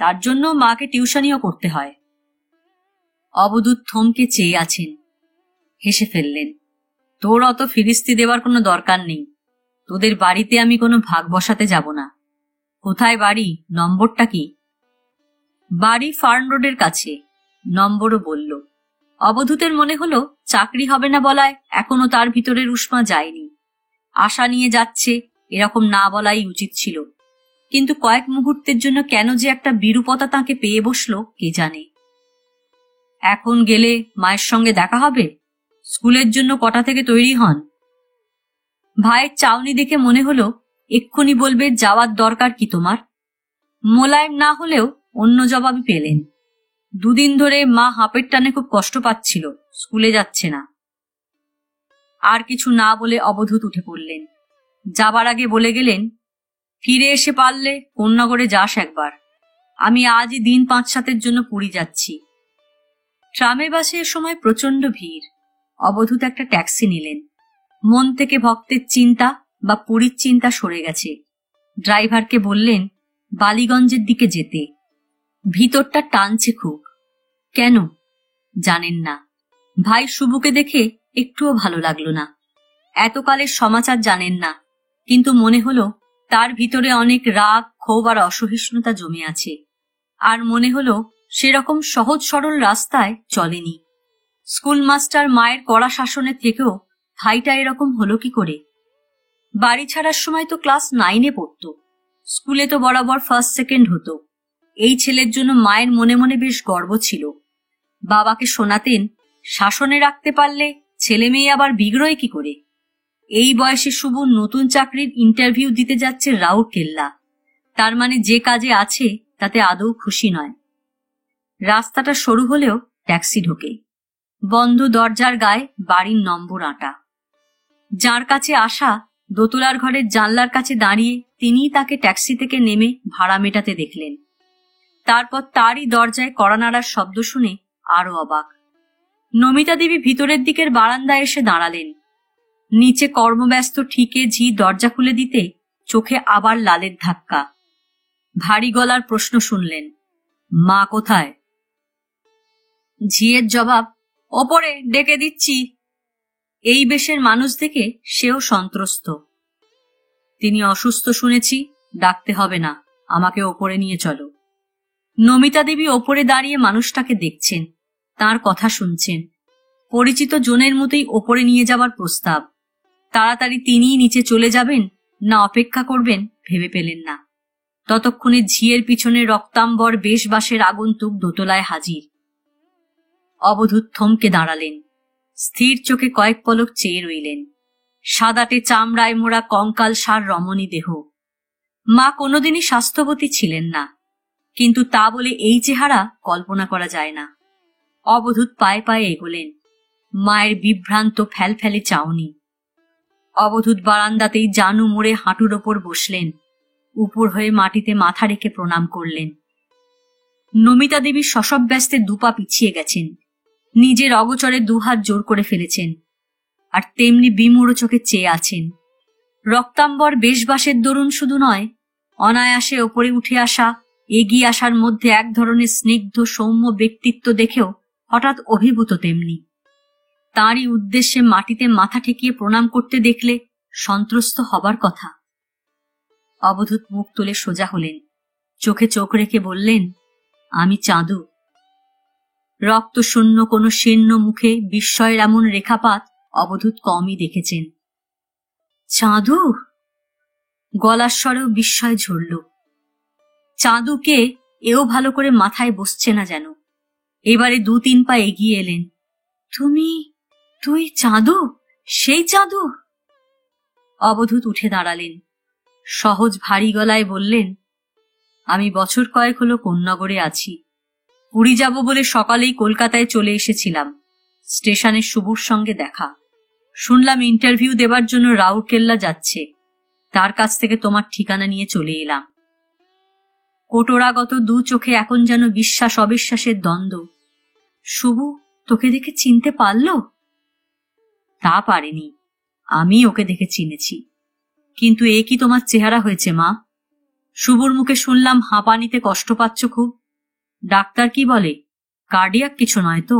তার জন্য মাকে টিউশনিও করতে হয়। অবধূত থমকে চেয়ে আছেন। হেসে ফেললেন, তোর অত ফিরিস্তি দেওয়ার কোনো দরকার নেই। তোদের বাড়িতে আমি কোনো ভাগ বসাতে যাব না। কোথায় বাড়ি? নম্বরটা কি? বাড়ি ফার্ন রোডের কাছে। নম্বরও বলল। অবধূতের মনে হলো চাকরি হবে না বলায় এখনো তার ভিতরের উষ্মা যায়নি। আশা নিয়ে যাচ্ছে এরকম না বলাই উচিত ছিল, কিন্তু কয়েক মুহূর্তের জন্য কেন যে একটা বিরূপতা তাকে পেয়ে বসলো কে জানে। এখন গেলে মায়ের সঙ্গে দেখা হবে? স্কুলের জন্য কটা থেকে তৈরি হন? ভাইয়ের চাউনি দেখে মনে হলো এক্ষুনি বলবে যাওয়ার দরকার কি তোমার। মোলায়েম না হলেও অন্য জবাবই পেলেন। 2 দিন ধরে মা হাঁপের টানে খুব কষ্ট পাচ্ছিল, স্কুলে যাচ্ছে না। আর কিছু না বলে অবধূত উঠে পড়লেন। যাবার আগে বলে গেলেন, ফিরে এসে পারলে কোন্নগরে যাস একবার। আমি আজই দিন 5-7 জন্য পুরী যাচ্ছি। ট্রামে বাসে এ সময় প্রচন্ড ভিড়। অবধূত একটা ট্যাক্সি নিলেন। মন থেকে ভক্তের চিন্তা বা পুরীর চিন্তা সরে গেছে। ড্রাইভারকে বললেন বালিগঞ্জের দিকে যেতে। ভিতরটা টানছে খুব। কেন জানেন না। ভাই শুভকে দেখে একটুও ভালো লাগলো না। এতকালের সমাচার জানেন না, কিন্তু মনে হলো তার ভিতরে অনেক রাগ, ক্ষোভ আর অসহিষ্ণুতা জমে আছে। আর মনে হলো সেরকম সহজ সরল রাস্তায় চলেনি। স্কুল মাস্টার মায়ের কড়া শাসনের থেকেও ভাইটা এরকম হলো কি করে? বাড়ি ছাড়ার সময় তো ক্লাস 9-এ পড়তো। স্কুলে তো বরাবর 1st 2nd হতো। এই ছেলের জন্য মায়ের মনে মনে বেশ গর্ব ছিল। বাবাকে শোনাতেন, শাসনে রাখতে পারলে ছেলে মেয়ে আবার বিগড়য় কি করে। এই বয়সে শুভ নতুন চাকরির ইন্টারভিউ দিতে যাচ্ছে রাউরকেল্লা। তার মানে যে কাজে আছে তাতে আদৌ খুশি নয়। রাস্তাটা সরু হলেও ট্যাক্সি ঢোকে। বন্ধ দরজার গায়ে বাড়ির নম্বর আঁটা। যার কাছে আসা দোতলার ঘরের জানলার কাছে দাঁড়িয়ে তিনিই তাকে ট্যাক্সি থেকে নেমে ভাড়া মেটাতে দেখলেন। তারপর তারই দরজায় কড়া নাড়ার শব্দ শুনে আরো অবাক। নমিতা দেবী ভিতরের দিকের বারান্দায় এসে দাঁড়ালেন। নিচে কর্মব্যস্ত ঠিকে ঝি দরজা খুলে দিতে চোখে আবার লালের ধাক্কা। ভারী গলার প্রশ্ন শুনলেন, মা কোথায়? ঝিয়ের জবাব, ওপরে, ডেকে দিচ্ছি। এই বেশের মানুষ দেখে সেও সন্ত্রস্ত। তিনি অসুস্থ শুনেছি, ডাকতে হবে না, আমাকে ওপরে নিয়ে চলো। নমিতা দেবী ওপরে দাঁড়িয়ে মানুষটাকে দেখছেন, তার কথা শুনছেন। পরিচিত জনের মতোই ওপরে নিয়ে যাবার প্রস্তাব। তাড়াতাড়ি তিনিই নিচে চলে যাবেন না অপেক্ষা করবেন ভেবে পেলেন না। ততক্ষণে ঝিয়ের পিছনে রক্তাম্বর বেশবাসের আগন্তুক দোতলায় হাজির। অবধূত থমকে দাঁড়ালেন। স্থির চোখে কয়েক পলক চেয়ে রইলেন। সাদাটে চামড়ায় মোড়া কঙ্কাল সার রমণী দেহ। মা কোনোদিনই স্বাস্থ্যবতী ছিলেন না, কিন্তু তা বলে এই চেহারা কল্পনা করা যায় না। অবধূত পায়ে পায়ে এগোলেন। মায়ের বিভ্রান্ত ফ্যালফ্যালে চাউনি। অবধূত বারান্দাতেই জানু মোড়ে হাঁটুর ওপর বসলেন, উপর হয়ে মাটিতে মাথা রেখে প্রণাম করলেন। নমিতা দেবী শশব ব্যস্তে দুপা পিছিয়ে গেছেন, নিজের অগোচরে দুহাত জোর করে ফেলেছেন, আর তেমনি বিমূঢ় চোখে চেয়ে আছেন। রক্তাম্বর বেশবাসের দরুন শুধু নয়, অনায়াসে ওপরে উঠে আসা, এগিয়ে আসার মধ্যে এক ধরনের স্নিগ্ধ সৌম্য ব্যক্তিত্ব দেখেও হঠাৎ অভিভূত তেমনি। তাঁরই উদ্দেশ্যে মাটিতে মাথা ঠেকিয়ে প্রণাম করতে দেখলে সন্ত্রস্ত হবার কথা। অবধূত মুখ তুলে সোজা হলেন, চোখে চোখ রেখে বললেন, আমি চাঁদু। রক্তশূন্য কোনো শীর্ণ মুখে বিস্ময়ের এমন রেখাপাত অবধূত কমই দেখেছেন। চাঁদু? গলার স্বরেও বিস্ময় ঝরল। চাঁদুকে এও ভালো করে মাথায় বসছে না যেন। এবারে 2-3 পা এগিয়ে এলেন। তুই চাঁদু? সেই চাঁদু? অবধূত উঠে দাঁড়ালেন, সহজ ভারী গলায় বললেন, আমি বছর কয়েক হলো কোন্নগরে আছি। পুরী যাব বলে সকালেই কলকাতায় চলে এসেছিলাম। স্টেশনে শুভর সঙ্গে দেখা। শুনলাম ইন্টারভিউ দেবার জন্য রাউরকেল্লা যাচ্ছে, তার কাছ থেকে তোমার ঠিকানা নিয়ে চলে এলাম। কোটরাগত 2 চোখে এখন যেন বিশ্বাস অবিশ্বাসের দ্বন্দ্ব। শুভু তোকে দেখে চিনতে পারল? তা পারেনি, আমি ওকে দেখে চিনেছি। কিন্তু এ কি তোমার চেহারা হয়েছে মা? শুভর মুখে শুনলাম হাঁপানিতে কষ্ট পাচ্ছ খুব। ডাক্তার কি বলে? কার্ডিয়াক কিছু নয় তো?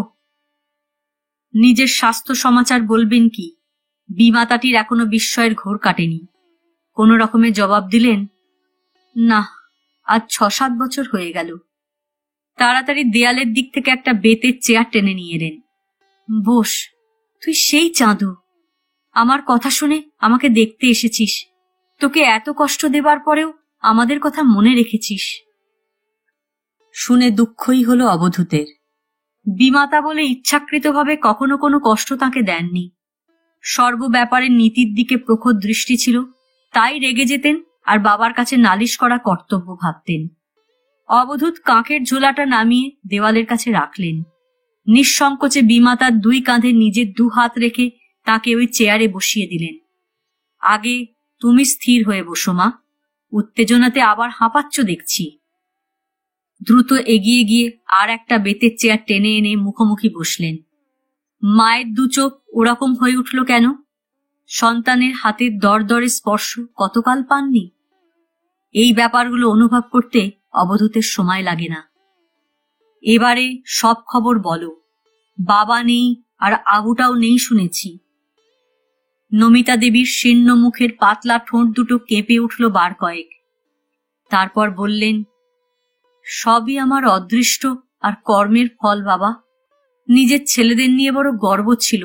নিজের স্বাস্থ্য সমাচার বলবেন কি? বিমাতাটির এখনো বিস্ময়ের ঘোর কাটেনি। কোন রকমে জবাব দিলেন, না, আজ 6-7 বছর হয়ে গেল। তাড়াতাড়ি দেয়ালের দিক থেকে একটা বেতের চেয়ার টেনে নিয়ে এলেন। বস, তুই সেই চাঁদু। আমার কথা শুনে আমাকে দেখতে এসেছিস। তোকে এত কষ্ট দেবার পরেও আমাদের কথা মনে রেখেছিস। শুনে দুঃখই হলো অবধূতের। বিমাতা বলে ইচ্ছাকৃতভাবে কখনো কোনো কষ্ট তাকে দেননি। সর্ব ব্যাপারে নীতির দিকে প্রখর দৃষ্টি ছিল, তাই রেগে যেতেন আর বাবার কাছে নালিশ করা কর্তব্য ভাবতেন। অবধূত কাঁখের ঝোলাটা নামিয়ে দেওয়ালের কাছে রাখলেন। নিঃসংকোচে বিমাতার 2 কাঁধে নিজের 2 হাত রেখে তাকে ওই চেয়ারে বসিয়ে দিলেন। আগে তুমি স্থির হয়ে বসো মা, উত্তেজনাতে আবার হাঁপাচ্ছ দেখছি। দ্রুত এগিয়ে গিয়ে আর একটা বেতের চেয়ার টেনে এনে মুখোমুখি বসলেন। মায়ের 2 চোখ ওরকম হয়ে উঠল কেন? সন্তানের হাতের দরদরে স্পর্শ কতকাল পাননি? এই ব্যাপারগুলো অনুভব করতে অবধূতের সময় লাগে না। এবারে সব খবর বলো। বাবা নেই আর আবুটাও নেই শুনেছি। নমিতা দেবীর শীর্ণ মুখের পাতলা ঠোঁট দুটো কেঁপে উঠল বার কয়েক। তারপর বললেন, সবই আমার অদৃষ্ট আর কর্মের ফল বাবা। নিজের ছেলেদের নিয়ে বড় গর্ব ছিল,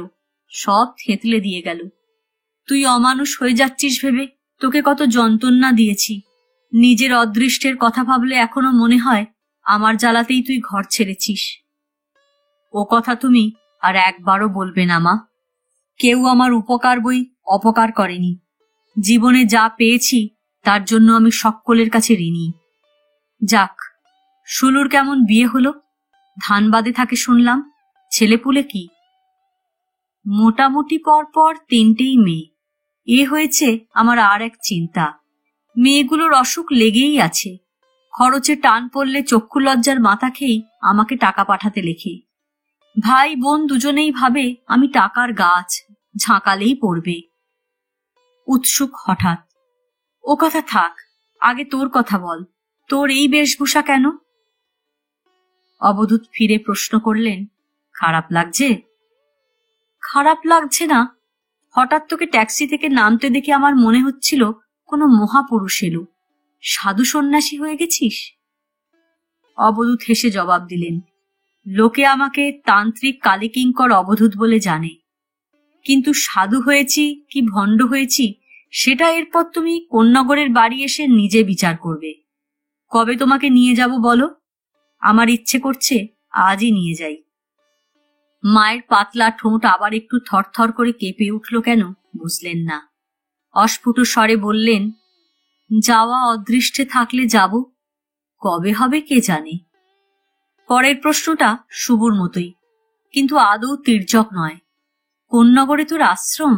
সব থেতলে দিয়ে গেল। তুই অমানুষ হয়ে যাচ্ছিস ভেবে তোকে কত যন্ত্রণা দিয়েছি। নিজের অদৃষ্টের কথা ভাবলে এখনো মনে হয় আমার জ্বালাতেই তুই ঘর ছেড়েছিস। ও কথা তুমি আর একবারও বলবে না মা। কেউ আমার উপকার বই অপকার করেনি। জীবনে যা পেয়েছি তার জন্য আমি সকলের কাছে ঋণী। যাক, শুলুর কেমন বিয়ে হলো? ধানবাদে থাকে শুনলাম। ছেলেপুলে কি? মোটামুটি পরপর 3টেই মেয়ে। এ হয়েছে আমার আর এক চিন্তা। মেয়েগুলোর অসুখ লেগেই আছে। খরচে টান পড়লে চক্ষু লজ্জার মাথা খেয়েই আমাকে টাকা পাঠাতে লেখে। ভাই বোন দুজনেই ভাবে আমি টাকার গাছ, ঝাঁকালেই পড়বে। উৎসুক হঠাৎ, ও কথা থাক, আগে তোর কথা বল। তোর এই বেশভূষা কেন? অবধূত ফিরে প্রশ্ন করলেন, খারাপ লাগছে? খারাপ লাগছে না। হঠাৎ তোকে ট্যাক্সি থেকে নামতে দেখে আমার মনে হচ্ছিল কোনো মহাপুরুষ এলো। সাধু সন্ন্যাসী হয়ে গেছিস? অবধূত হেসে জবাব দিলেন, লোকে আমাকে তান্ত্রিক কালীকিঙ্কর অবধূত বলে জানে, কিন্তু সাধু হয়েছি কি ভণ্ড হয়েছি সেটা এরপর তুমি কোন্নগরের বাড়ি এসে নিজে বিচার করবে। কবে তোমাকে নিয়ে যাব বলো? আমার ইচ্ছে করছে আজই নিয়ে যাই। মায়ের পাতলা ঠোঁট আবার একটু থরথর করে কেঁপে উঠল কেন বুঝলেন না। অস্ফুট স্বরে বললেন, যাওয়া অদৃষ্টে থাকলে যাব, কবে হবে কে জানে। পরের প্রশ্নটা শুভর মতোই, কিন্তু আদৌ তির্যক নয়। কোন্নগরে তোর আশ্রম?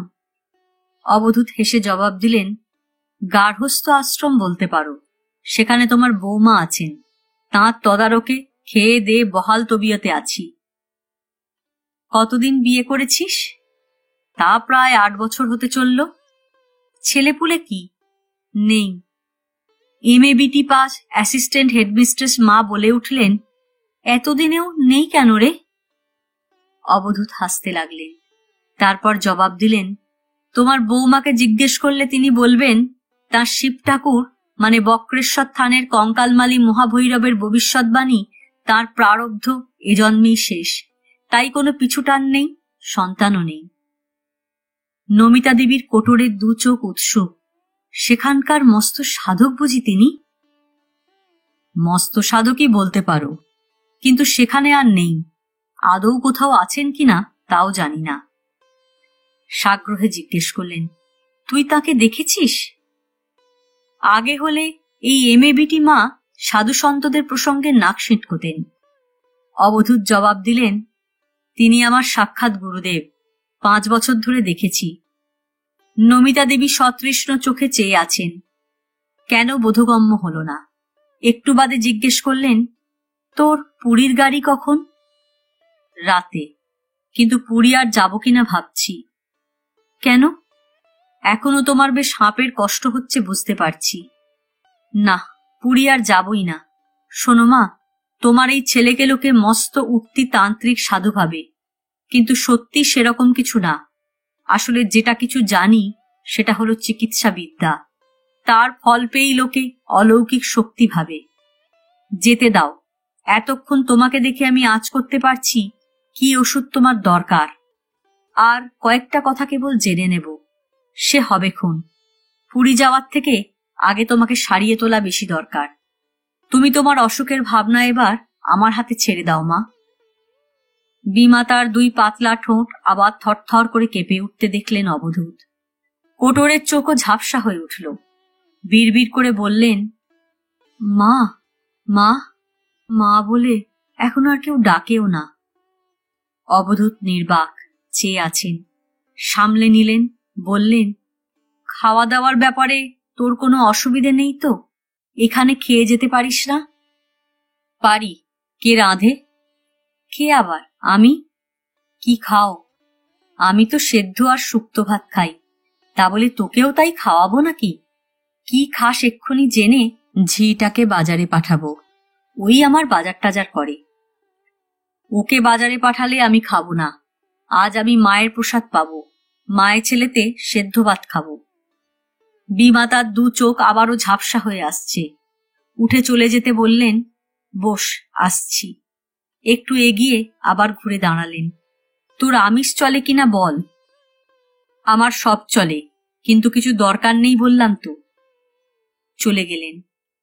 অবধূত হেসে জবাব দিলেন, গার্হস্থ্য আশ্রম বলতে পারো। সেখানে তোমার বৌমা আছেন, তাঁর তদারকে খেয়ে দিয়ে বহাল তবিয়তে আছি। কতদিন বিয়ে করেছিস? তা প্রায় 8 বছর হতে চলল। ছেলেপুলে কি? নেই। MA-BT pass, assistant headmistress. মা বলে উঠলেন, এতদিনেও নেই কেন রে? অবধূত হাসতে লাগলেন। তারপর জবাব দিলেন, তোমার বৌমাকে জিজ্ঞেস করলে তিনি বলবেন তাঁর শিব ঠাকুর মানে বক্রেশ্বর থানের কঙ্কালমালী মহাভৈরবের ভবিষ্যৎবাণী তাঁর প্রারব্ধ এ জন্মেই শেষ, তাই কোনো পিছুটান নেই, সন্তানও নেই। নমিতা দেবীর কোটরের 2 চোখ উৎসুক। সেখানকার মস্ত সাধক বুঝি তিনি? মস্ত সাধকই বলতে পারো, কিন্তু সেখানে আর নেই। আদৌ কোথাও আছেন কিনা তাও জানি না। সাগ্রহে জিজ্ঞেস করলেন, তুই তাকে দেখেছিস? আগে হলে এই MA-BT মা সাধু সন্তদের প্রসঙ্গে নাক সিঁটকোতেন। অবধূত জবাব দিলেন, তিনি আমার সাক্ষাৎ গুরুদেব, 5 বছর ধরে দেখেছি। নমিতা দেবী সতৃষ্ণ চোখে চেয়ে আছেন। কেন বোধগম্য হল না। একটু বাদে জিজ্ঞেস করলেন, তোর পুরীর গাড়ি কখন? রাতে, কিন্তু পুরী আর যাব কিনা ভাবছি। কেন? এখনো তোমার বেশ হাঁপের কষ্ট হচ্ছে বুঝতে পারছি। না, পুরী আর যাবই না। শোনো মা, তোমার এই ছেলেকে লোকে মস্ত উক্তি তান্ত্রিক সাধু ভাবে, কিন্তু সত্যি সেরকম কিছু না। আসলে যেটা কিছু জানি সেটা হলো চিকিৎসা বিদ্যা। তার ফল পেয়েই লোকে অলৌকিক শক্তি ভাবে। যেতে দাও। এতক্ষণ তোমাকে দেখে আমি আঁচ করতে পারছি কি ওষুধ তোমার দরকার। আর কয়েকটা কথা কেবল জেনে নেব, সে হবে খুন। পুরী যাওয়ার থেকে আগে তোমাকে সারিয়ে তোলা বেশি দরকার। তুমি তোমার অসুখের ভাবনা এবার আমার হাতে ছেড়ে দাও মা। বিমাতার 2 পাতলা ঠোঁট আবার থরথর করে কেঁপে উঠতে দেখলেন অবধূত। কোটরের চোখও ঝাপসা হয়ে উঠল। বিড়বিড় করে বললেন, মা, মা, মা বলে এখন আর কেউ ডাকেও না। অবধূত নির্বাক চেয়ে আছেন। সামলে নিলেন, বললেন, খাওয়া দাওয়ার ব্যাপারে তোর কোনো অসুবিধে নেই তো? এখানে খেয়ে যেতে পারিস না? পারি। কে রাঁধে? কে আবার? আমি। কি খাও? আমি তো সেদ্ধ আর শুক্তো ভাত খাই। তা বলে তোকেও তাই খাওয়াবো নাকি? কি খাস এক্ষুনি জেনে ঝিটাকে বাজারে পাঠাবো। ওই আমার বাজার টাজার করে। ওকে বাজারে পাঠালে আমি খাবো না। আজ আমি মায়ের প্রসাদ পাবো। মায়ের ছেলেতে সেদ্ধ ভাত খাবো। বিমাতার 2 চোখ আবারও ঝাপসা হয়ে আসছে। উঠে চলে যেতে বললেন, বস, আসছি। একটু এগিয়ে আবার ঘুরে দাঁড়ালেন। তোর আমিষ চলে কিনা বল। আমার সব চলে, কিন্তু কিছু দরকার নেই বললাম তো। চলে গেলেন।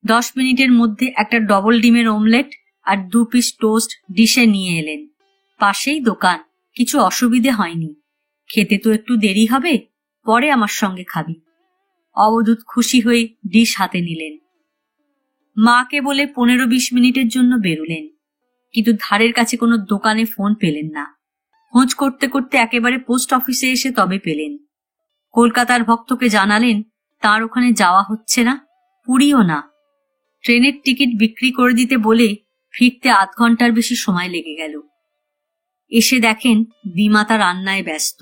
10 মিনিটের মধ্যে একটা ডবল ডিমের অমলেট আর 2 পিস টোস্ট ডিশে নিয়ে এলেন। পাশেই দোকান, কিছু অসুবিধে হয়নি। খেতে তো একটু দেরি হবে, পরে আমার সঙ্গে খাবি। অবধূত খুশি হয়ে ডিশ হাতে নিলেন। মাকে বলে 15-20 মিনিটের জন্য বেরুলেন, কিন্তু ধারের কাছে কোনো দোকানে ফোন পেলেন না। খোঁজ করতে করতে একেবারে পোস্ট অফিসে এসে তবে পেলেন। কলকাতার ভক্তকে জানালেন তার ওখানে যাওয়া হচ্ছে না, পুরীও না। ট্রেনের টিকিট বিক্রি করে দিতে বলে ফিরতে 8 ঘন্টার বেশি সময় লেগে গেল। এসে দেখেন বিমাতা রান্নায় ব্যস্ত।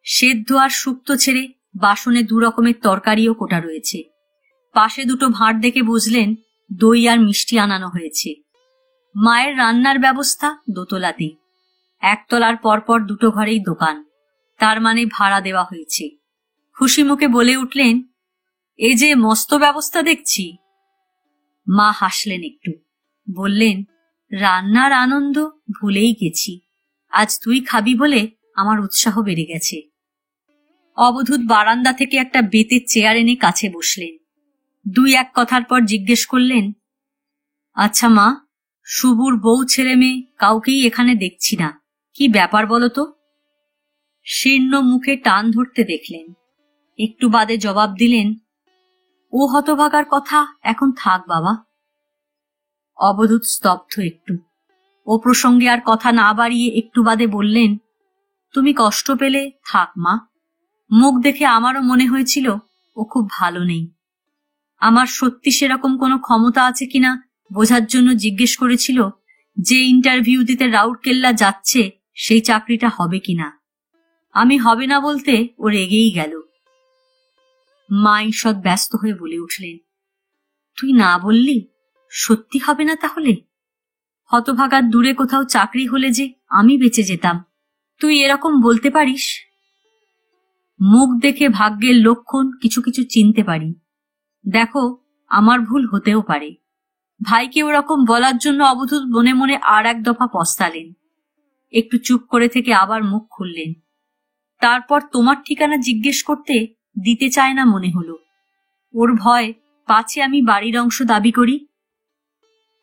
সেদ্ধ আর শুক্তো ছেড়ে বাসনে 2 রকমের তরকারিও কোটা রয়েছে। পাশে 2টো ভাঁড় দেখে বুঝলেন দই আর মিষ্টি আনানো হয়েছে। মায়ের রান্নার ব্যবস্থা দোতলাতেই। 1 তলার পরপর 2টো ঘরেই দোকান, তার মানে ভাড়া দেওয়া হয়েছে। খুশি মুখে বলে উঠলেন, এ যে মস্ত ব্যবস্থা দেখছি। মা হাসলেন একটু, বললেন, রান্নার আনন্দ ভুলেই গেছি। আজ তুই খাবি বলে আমার উৎসাহ বেড়ে গেছে। অবধূত বারান্দা থেকে একটা বেতের চেয়ার এনে কাছে বসলেন। 2-1 কথার পর জিজ্ঞেস করলেন, আচ্ছা মা, শুভুর বউ ছেলে মেয়ে কাউকেই এখানে দেখছি না, কি ব্যাপার বলো তো? শীর্ণ মুখে টান ধরতে দেখলেন। একটু বাদে জবাব দিলেন, ও হতভাগার কথা এখন থাক বাবা। অবধূত স্তব্ধ একটু। ও প্রসঙ্গে আর কথা না বাড়িয়ে একটু বাদে বললেন, তুমি কষ্ট পেলে থাক মা। মুখ দেখে আমারও মনে হয়েছিল ও খুব ভালো নেই। আমার সত্যি সেরকম কোনো ক্ষমতা আছে কিনা বোঝার জন্য জিজ্ঞেস করেছিল যে ইন্টারভিউ দিতে রাউরকেল্লা যাচ্ছে সেই চাকরিটা হবে কিনা। আমি হবে না বলতে ও রেগেই গেল। মা ঈষৎ ব্যস্ত হয়ে বলে উঠলেন, তুই না বললি? সত্যি হবে না তাহলে? হতভাগার দূরে কোথাও চাকরি হলে যে আমি বেঁচে যেতাম, তুই এরকম বলতে পারিস? মুখ দেখে ভাগ্যের লক্ষণ কিছু কিছু চিনতে পারি। দেখো, আমার ভুল হতেও পারে। ভাইকে ওরকম বলার জন্য অবধূত মনে মনে আর এক দফা পস্তালেন। একটু চুপ করে থেকে আবার মুখ খুললেন। তারপর তোমার ঠিকানা জিজ্ঞেস করতে দিতে চায় না মনে হলো। ওর ভয় পাছে আমি বাড়ির অংশ দাবি করি।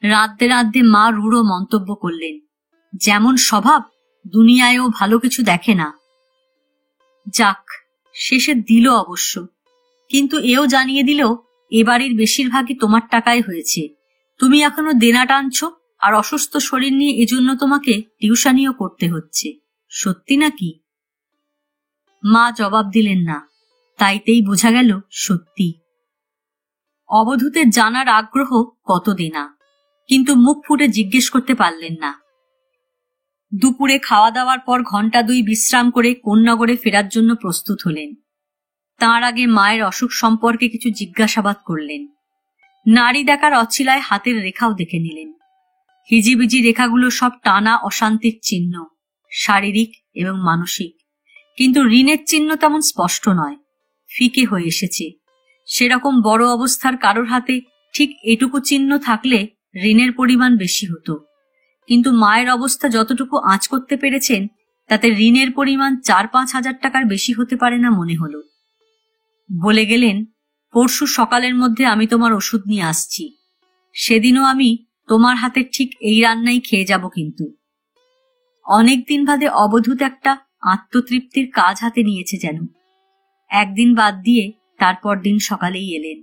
রাঁধতে রাঁধতে মা রূঢ় মন্তব্য করলেন, যেমন স্বভাব, দুনিয়ায়ও ভালো কিছু দেখে না। যাক, শেষে দিল অবশ্য, কিন্তু এও জানিয়ে দিল এ বাড়ির বেশিরভাগই তোমার টাকায় হয়েছে। তুমি এখনো দেনা টানছ, আর অসুস্থ শরীর নিয়ে এজন্য তোমাকে টিউশনিও করতে হচ্ছে। সত্যি নাকি? মা জবাব দিলেন না, তাইতেই বোঝা গেল সত্যি। অবধূতের জানার আগ্রহ কত দেনা, কিন্তু মুখ ফুটে জিজ্ঞেস করতে পারলেন না। দুপুরে খাওয়া দাওয়ার পর ঘন্টা 2 বিশ্রাম করে কোন্নগরে ফেরার জন্য প্রস্তুত হলেন। তার আগে মায়ের অসুখ সম্পর্কে কিছু জিজ্ঞাসাবাদ করলেন। নাড়ি দেখার অছিলায় হাতের রেখাও দেখে নিলেন। হিজিবিজি রেখাগুলো সব টানা অশান্তির চিহ্ন, শারীরিক এবং মানসিক, কিন্তু ঋণের চিহ্ন তেমন স্পষ্ট নয়, ফিকে হয়ে এসেছে। সেরকম বড় অবস্থার কারোর হাতে ঠিক এটুকু চিহ্ন থাকলে ঋণের পরিমাণ বেশি হতো, কিন্তু মায়ের অবস্থা যতটুকু আঁচ করতে পেরেছেন তাতে ঋণের পরিমাণ 4-5 হাজার টাকার বেশি হতে পারে না মনে হলো। বলে গেলেন, পরশু সকালের মধ্যে আমি তোমার ওষুধ নিয়ে আসছি। সেদিনও আমি তোমার হাতে ঠিক এই রান্নাই খেয়ে যাব। কিন্তু অনেকদিন বাদে অবধূত একটা আত্মতৃপ্তির কাজ হাতে নিয়েছে যেন। একদিন বাদ দিয়ে তারপর দিন সকালেই এলেন।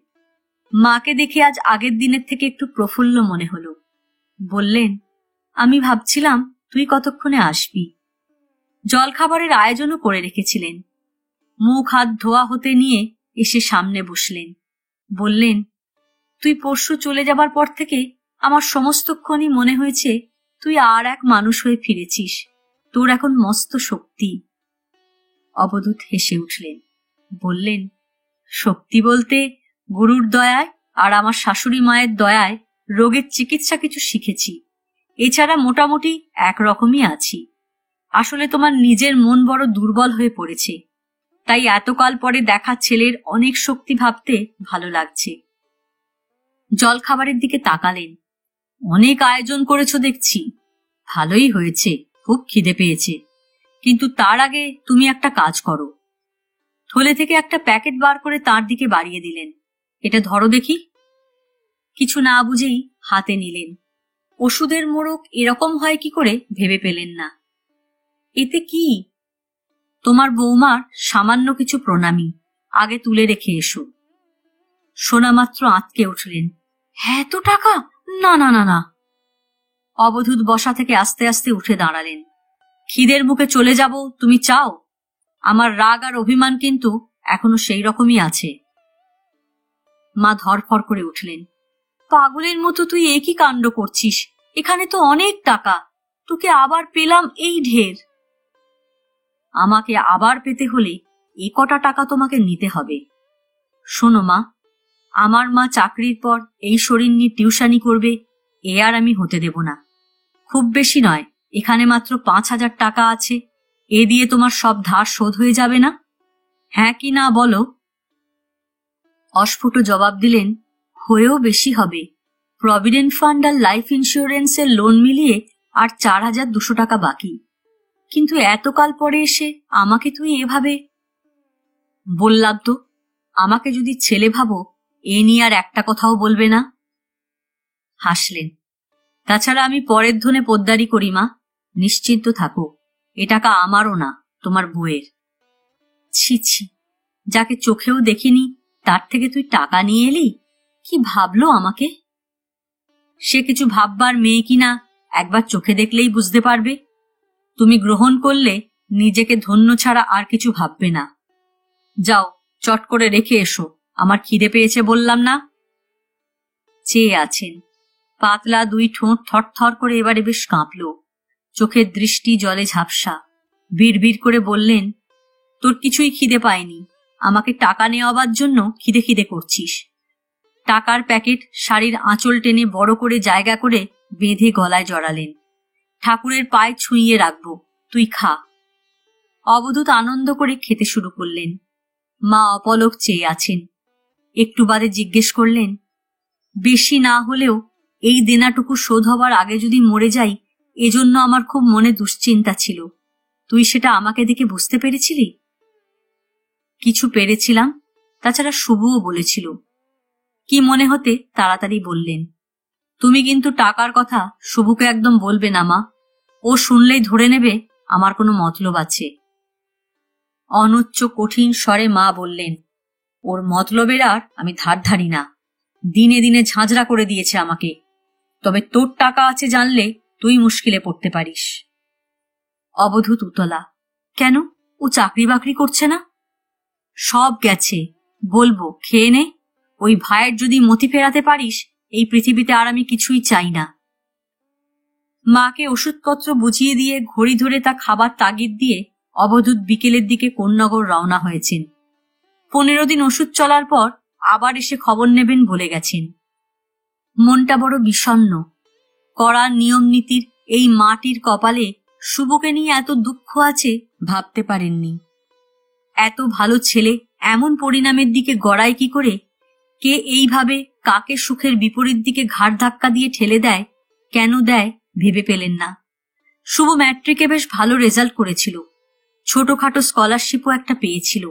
মাকে দেখে আজ আগের দিনের থেকে একটু প্রফুল্ল মনে হলো। বললেন, আমি ভাবছিলাম তুই কতক্ষণে আসবি। জলখাবারের আয়োজনও করে রেখেছিলেন। মুখ হাত ধোয়া হতে নিয়ে এসে সামনে বসলেন। বললেন, তুই পরশু চলে যাবার পর থেকে আমার সমস্তক্ষণই মনে হয়েছে তুই আর এক মানুষ হয়ে ফিরেছিস। তোর এখন মস্ত শক্তি। অবধূত হেসে উঠলেন। বললেন, শক্তি বলতে গুরুর দয়ায় আর আমার শাশুড়ি মায়ের দয়ায় রোগের চিকিৎসা কিছু শিখেছি। এছাড়া মোটামুটি একরকমই আছি। আসলে তোমার নিজের মন বড় দুর্বল হয়ে পড়েছে, তাই এতকাল পরে দেখা ছেলের অনেক শক্তি ভাবতে ভালো লাগছে। জলখাবারের দিকে তাকালেন। অনেক আয়োজন করেছো দেখছি। ভালোই হয়েছে, খুব খিদে পেয়েছে। কিন্তু তার আগে তুমি একটা কাজ করো। থলে থেকে একটা প্যাকেট বার করে তার দিকে বাড়িয়ে দিলেন। এটা ধরো দেখি। কিছু না বুঝেই হাতে নিলেন। ওষুধের মোড়ক এরকম হয় কি করে ভেবে পেলেন না। এতে কি? তোমার বৌমার সামান্য কিছু প্রণামী, আগে তুলে রেখে এসো। শোনা মাত্র আঁতকে উঠলেন। এত টাকা? না না না না। অবধূত বসা থেকে আস্তে আস্তে উঠে দাঁড়ালেন। খিদের মুখে চলে যাব তুমি চাও? আমার রাগ আর অভিমান কিন্তু এখনো সেই রকমই আছে। মা ধরফর করে উঠলেন। পাগলের মতো তুই একই কাণ্ড করছিস। এখানে তো অনেক টাকা, তোকে আবার পেলাম এই ঢের। আমাকে আবার পেতে হলে এ কটা টাকা তোমাকে নিতে হবে। শোনো মা, আমার মা চাকরির পর এই শরীর নিয়ে টিউশনি করবে, এ আর আমি হতে দেব না। খুব বেশি নয়, এখানে মাত্র 5,000 টাকা আছে। এ দিয়ে তোমার সব ধার শোধ হয়ে যাবে না? হ্যাঁ কি না বলো। অস্ফুট জবাব দিলেন, হয়েও বেশি হবে। প্রভিডেন্ট ফান্ড আর লাইফ ইন্স্যুরেন্সের লোন মিলিয়ে আর 4,200 টাকা বাকি। কিন্তু এতকাল পরে এসে আমাকে তুই এভাবে। বললাম তো, আমাকে যদি ছেলে ভাবো এ নিয়ে আর একটা কথাও বলবে না। হাসলেন। তাছাড়া আমি পরের ধনে পোদ্দারি করি মা, নিশ্চিন্ত থাকো। এ টাকা আমারও না, তোমার বউয়ের। ছি ছি, যাকে চোখেও দেখিনি তার থেকে তুই টাকা নিয়ে এলি। কি ভাবলো আমাকে? সে কিছু ভাববার মেয়ে কিনা একবার চোখে দেখলেই বুঝতে পারবে। তুমি গ্রহণ করলে নিজেকে ধন্য ছাড়া আর কিছু ভাববে না। যাও, চট করে রেখে এসো, আমার খিদে পেয়েছে বললাম না। চেয়ে আছেন। পাতলা দুই ঠোঁট থরথর করে এবারে বেশ কাঁপল, চোখের দৃষ্টি জলে ঝাপসা। বিড়বিড় করে বললেন, তোর কিছুই খিদে পায়নি, আমাকে টাকা নেওয়াবার জন্য খিদে খিদে করছিস। টাকার প্যাকেট শাড়ির আঁচল টেনে বড় করে জায়গা করে বেঁধে গলায় জড়ালেন। ঠাকুরের পায়ে ছুঁইয়ে রাখবো, তুই খা। অবধূত আনন্দ করে খেতে শুরু করলেন। মা অপলক চেয়ে আছেন। একটু বাদে জিজ্ঞেস করলেন, বেশি না হলেও এই দেনাটুকু শোধ হবার আগে যদি মরে যাই, এজন্য আমার খুব মনে দুশ্চিন্তা ছিল। তুই সেটা আমাকে দেখে বুঝতে পেরেছিলি? কিছু পেরেছিলাম, তাছাড়া শুভও বলেছিল। কি মনে হতে তাড়াতাড়ি বললেন, তুমি কিন্তু টাকার কথা শুভকে একদম বলবে না মা, ও শুনলেই ধরে নেবে আমার কোনো মতলব আছে। অনুচ্চ কঠিন স্বরে মা বললেন, ওর মতলবের আর আমি ধার ধারি না, দিনে দিনে ঝাঁঝরা করে দিয়েছে আমাকে। তবে তোর টাকা আছে জানলে তুই মুশকিলে পড়তে পারিস। অবধূত উতলা, কেন, ও চাকরি বাকরি করছে না? সব গেছে, বলবো খেয়ে নে। ওই ভাইয়ের যদি মতি ফেরাতে পারিস, এই পৃথিবীতে আর আমি কিছুই চাই না। মাকে ওষুধপত্র বুঝিয়ে দিয়ে ঘড়ি ধরে তা খাবার তাগিদ দিয়ে অবধূত বিকেলের দিকে কোন্নগর রওনা হয়েছেন। 15 দিন ওষুধ চলার পর আবার এসে খবর নেবেন বলে গেছেন। মনটা বড় বিষণ্ণ। কড়া নিয়ম নীতির এই মাটির কপালে শুভকে নিয়ে এত দুঃখ আছে ভাবতে পারেননি। এত ভালো ছেলে এমন পরিণামের দিকে গড়ায় কি করে? কে এইভাবে কাকে সুখের বিপরীত দিকে ঘাড় ধাক্কা দিয়ে ঠেলে দেয়, কেন দেয় ভেবে পেলেন না। শুভ ম্যাট্রিকে বেশ ভালো রেজাল্ট করেছিল, ছোটখাটো স্কলারশিপও একটা পেয়েছিল।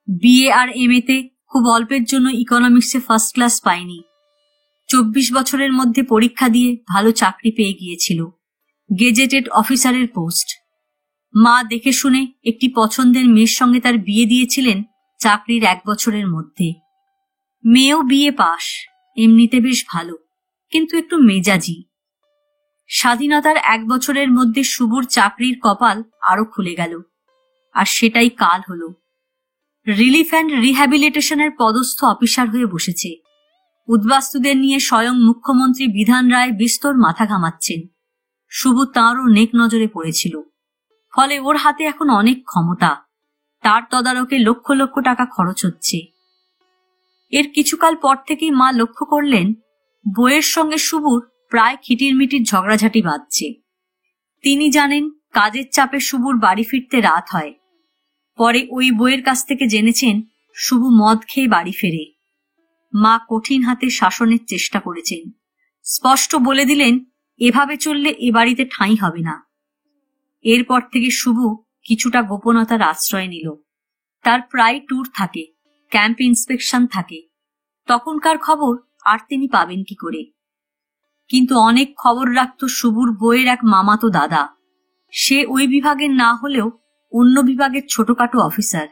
বিএ আর এমএতে খুব অল্পের জন্য ইকোনমিক্সে ফার্স্ট ক্লাস পায়নি। 24 বছরের মধ্যে পরীক্ষা দিয়ে ভালো চাকরি পেয়ে গিয়েছিল, গেজেটেড অফিসারের পোস্ট। মা দেখে শুনে একটি পছন্দের মেয়ের সঙ্গে তার বিয়ে দিয়েছিলেন চাকরির 1 বছরের মধ্যে। মেয়েও বিএ পাশ, এমনিতে বেশ ভালো, কিন্তু একটু মেজাজি। স্বাধীনতার 1 বছরের মধ্যে শুভর চাকরির কপাল আরো খুলে গেল, আর সেটাই কাল হলো। রিলিফ অ্যান্ড রিহ্যাবিলিটেশনের পদস্থ অফিসার হয়ে বসেছে। উদ্বাস্তুদের নিয়ে স্বয়ং মুখ্যমন্ত্রী বিধান রায় বিস্তর মাথা ঘামাচ্ছেন। শুভ তাঁরও নেক নজরে পড়েছিল, ফলে ওর হাতে এখন অনেক ক্ষমতা। তার তদারকে লক্ষ লক্ষ টাকা খরচ হচ্ছে। এর কিছুকাল পর থেকেই মা লক্ষ্য করলেন, বইয়ের সঙ্গে শুভর প্রায় খিটিরমিটির ঝগড়াঝাটি বাঁধছে। তিনি জানেন কাজের চাপে শুভর বাড়ি ফিরতে রাত হয়। পরে ওই বইয়ের কাছ থেকে জেনেছেন শুভ মদ খেয়ে বাড়ি ফেরে। মা কঠিন হাতে শাসনের চেষ্টা করেছেন, স্পষ্ট বলে দিলেন এভাবে চললে এ বাড়িতে ঠাঁই হবে না। এরপর থেকে শুভ কিছুটা গোপনতার আশ্রয় নিল। তার প্রায় ট্যুর থাকে, ক্যাম্প ইন্সপেকশন থাকে, তখনকার খবর আর তিনি পাবেন কি করে? কিন্তু অনেক খবর রাখত শুভর বইয়ের এক মামাতো দাদা। সে ওই বিভাগের না হলেও অন্য বিভাগের ছোটখাটো অফিসার।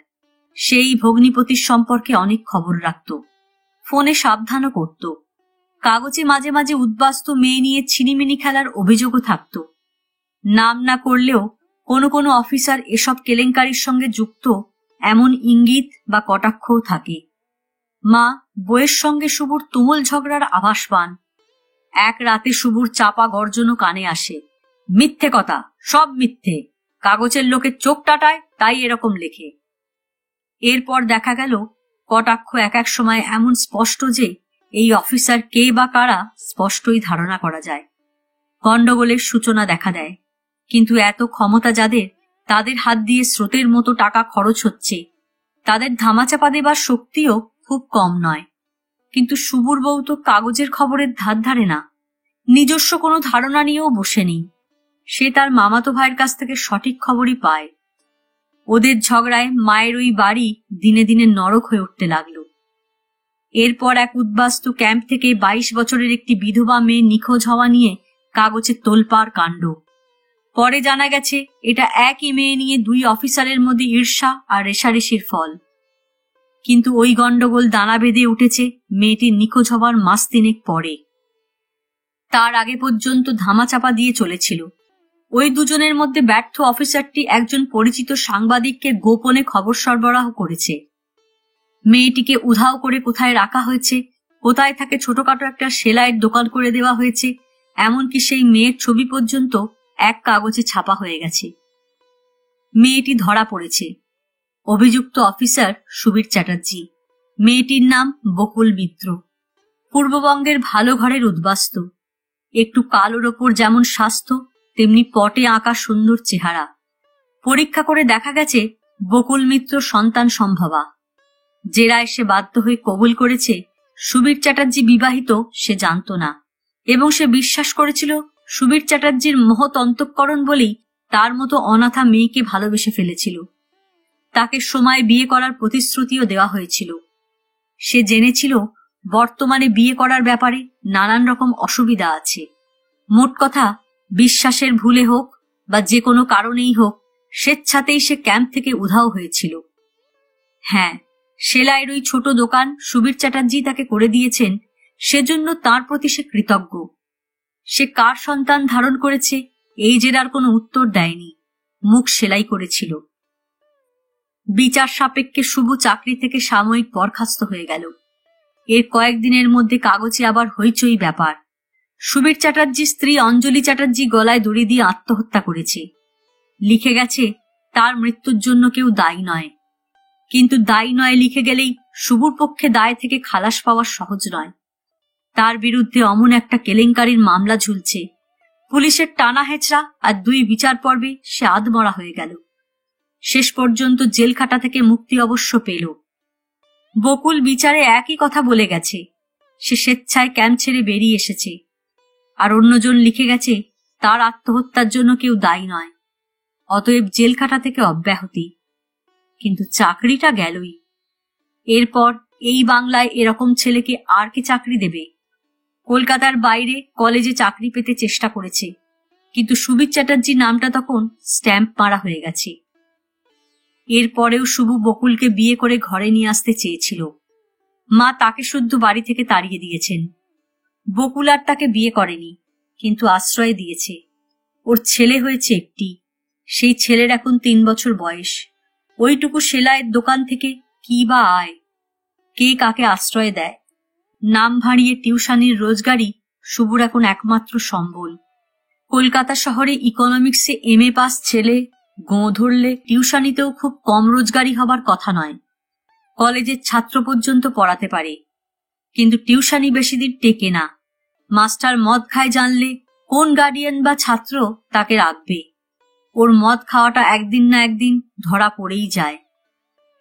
সেই ভগ্নিপতির সম্পর্কে অনেক খবর রাখত, ফোনে সাবধানও করত। কাগজে মাঝে মাঝে উদ্বাস্তু মেয়ে নিয়ে ছিনিমিনি খেলার অভিযোগও থাকত। নাম না করলেও কোনো কোনো অফিসার এসব কেলেঙ্কারির সঙ্গে যুক্ত এমন ইঙ্গিত বা কটাক্ষও থাকে। মা বইয়ের সঙ্গে শুভর তুমুল ঝগড়ার আভাস পান। এক রাতে শুভর চাপা গর্জনও কানে আসে, মিথ্যে কথা, সব মিথ্যে, কাগজের লোকের চোখ টাটায় তাই এরকম লেখে। এরপর দেখা গেল কটাক্ষ এক এক সময় এমন স্পষ্ট যে এই অফিসার কে বা কারা স্পষ্টই ধারণা করা যায়। গন্ডগোলের সূচনা দেখা দেয়। কিন্তু এত ক্ষমতা যাদের, তাদের হাত দিয়ে স্রোতের মতো টাকা খরচ হচ্ছে, তাদের ধামাচাপা দেবার শক্তিও খুব কম নয়। কিন্তু শুভর বউ তো কাগজের খবরের ধার ধারে না, নিজস্ব কোনো ধারণা নিয়েও বসে নেই। সে তার মামাতো ভাইয়ের কাছ থেকে সঠিক খবরই পায়। ওদের ঝগড়ায় মায়ের ওই বাড়ি দিনে দিনে নরক হয়ে উঠতে লাগলো। এরপর এক উদ্বাস্তু ক্যাম্প থেকে 22 বছরের একটি বিধবা মেয়ে নিখোঁজ হওয়া নিয়ে কাগজে তোলপাড় কাণ্ড। পরে জানা গেছে এটা একই মেয়ে নিয়ে 2 অফিসারের মধ্যে ঈর্ষা আর রেষারেষির ফল। কিন্তু ওই গন্ডগোল দানা বেঁধে উঠেছে মেয়েটির নিখোঁজ হবার মাস 3 পরে। তার আগে পর্যন্ত ধামাচাপা দিয়ে চলেছিল। ওই দুজনের মধ্যে ব্যর্থ অফিসারটি একজন পরিচিত সাংবাদিককে গোপনে খবর সরবরাহ করেছে। মেয়েটিকে উধাও করে কোথায় রাখা হয়েছে, কোথায় তাকে ছোটখাটো একটা সেলাইয়ের দোকান করে দেওয়া হয়েছে, এমনকি সেই মেয়ের ছবি পর্যন্ত এক কাগজে ছাপা হয়ে গেছে। মেয়েটি ধরা পড়েছে। অভিযুক্ত অফিসার সুবীর চ্যাটার্জি। মেয়েটির নাম বকুল মিত্র। পূর্ববঙ্গের ভালো ঘরের উদ্বাস্তু। একটু কালোর ওপর যেমন স্বাস্থ্য, তেমনি পটে আঁকা সুন্দর চেহারা। পরীক্ষা করে দেখা গেছে বকুল মিত্র সন্তান সম্ভবা। জেরায় সে বাধ্য হয়ে কবুল করেছে সুবীর চ্যাটার্জি বিবাহিত সে জানত না, এবং সে বিশ্বাস করেছিল সুবীর চ্যাটার্জির মহৎ অন্তঃকরণ বলেই তার মতো অনাথা মেয়েকে ভালোবেসে ফেলেছিল। তাকে সময় বিয়ে করার প্রতিশ্রুতিও দেওয়া হয়েছিল। সে জেনেছিল বর্তমানে বিয়ে করার ব্যাপারে নানান রকম অসুবিধা আছে। মোট কথা, বিশ্বাসের ভুলে হোক বা যে কোনো কারণেই হোক, স্বেচ্ছাতেই সে ক্যাম্প থেকে উধাও হয়েছিল। হ্যাঁ, সেলাইয়ের ওই ছোট দোকান সুবীর চ্যাটার্জি তাকে করে দিয়েছেন, সেজন্য তার প্রতি সে কৃতজ্ঞ। সে কার সন্তান ধারণ করেছে এই জেরার কোনো উত্তর দেয়নি, মুখ সেলাই করেছিল। বিচার সাপেক্ষে শুভ চাকরি থেকে সাময়িক বরখাস্ত হয়ে গেল। এর কয়েকদিনের মধ্যে কাগজে আবার হইচই ব্যাপার। সুবীর চ্যাটার্জির স্ত্রী অঞ্জলি চ্যাটার্জি গলায় দড়ি দিয়ে আত্মহত্যা করেছে। লিখে গেছে তার মৃত্যুর জন্য কেউ দায়ী নয়। কিন্তু দায়ী নয় লিখে গেলেই শুভর পক্ষে দায় থেকে খালাস পাওয়া সহজ নয়। তার বিরুদ্ধে অমন একটা কেলেঙ্কারির মামলা ঝুলছে। পুলিশের টানা হেঁচড়া আর 2 বিচার পর্বে সে আধমরা হয়ে গেল। শেষ পর্যন্ত জেলখাটা থেকে মুক্তি অবশ্য পেল। বকুল বিচারে একই কথা বলে গেছে, সে স্বেচ্ছায় ক্যাম্প ছেড়ে বেরিয়ে এসেছে। আর অন্যজন লিখে গেছে তার আত্মহত্যার জন্য কেউ দায়ী নয়, অতএব জেলখাটা থেকে অব্যাহতি। কিন্তু চাকরিটা গেলই। এরপর এই বাংলায় এরকম ছেলেকে আর কে চাকরি দেবে? কলকাতার বাইরে কলেজে চাকরি পেতে চেষ্টা করেছে, কিন্তু সুবীর চ্যাটার্জি নামটা তখন স্ট্যাম্প মারা হয়ে গেছে। এরপরেও শুভ বকুলকে বিয়ে করে ঘরে নিয়ে আসতে চেয়েছিল। মা তাকে শুদ্ধ বাড়ি থেকে তাড়িয়ে দিয়েছেন। বকুল আর তাকে বিয়ে করেনি, কিন্তু আশ্রয় দিয়েছে। ওর ছেলে হয়েছে একটি। সেই ছেলের এখন 3 বছর বয়স। ওইটুকু সেলাইয়ের দোকান থেকে কি বা আয়? কে কাকে আশ্রয় দেয়? নাম ভাঁড়িয়ে টিউশনির রোজগারই শুভর এখন একমাত্র সম্বল। কলকাতা শহরে ইকোনমিক্সে MA পাস ছেলে গোঁ ধরলে টিউশনিতেও খুব কম রোজগারি হবার কথা নয়। কলেজের ছাত্র পর্যন্ত পড়াতে পারে, কিন্তু টিউশনি বেশি দিন টেকে না। মাস্টার মদ খায় জানলে কোন গার্ডিয়ান বা ছাত্র তাকে রাখবে? ওর মদ খাওয়াটা একদিন না একদিন ধরা পড়েই যায়।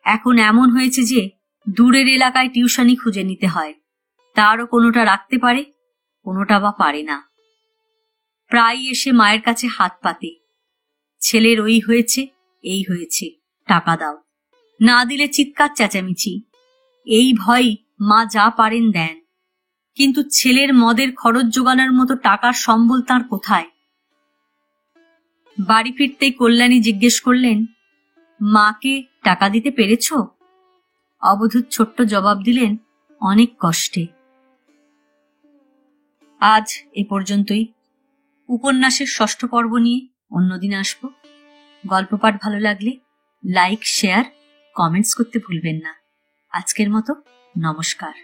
এখন এমন হয়েছে যে দূরের এলাকায় টিউশনি খুঁজে নিতে হয়। তারও কোনোটা রাখতে পারে, কোনোটা বা পারে না। প্রায় এসে মায়ের কাছে হাত পাতে, ছেলের ওই হয়েছে, এই হয়েছে, টাকা দাও। না দিলে চিৎকার চেঁচামেচি। এই ভয় মা যা পারেন দেন, কিন্তু ছেলের মদের খরচ জোগানোর মতো টাকার সম্বল তাঁর কোথায়? বাড়ি ফিরতেই কল্যাণী জিজ্ঞেস করলেন, মাকে টাকা দিতে পেরেছ? অবধূত ছোট্ট জবাব দিলেন, অনেক কষ্টে। আজ এ পর্যন্তই। উপন্যাসের 6ষ্ঠ পর্ব নিয়ে অন্যদিন আসব। গল্প পাঠ ভালো লাগলে লাইক, শেয়ার, কমেন্টস করতে ভুলবেন না। আজকের মতো নমস্কার।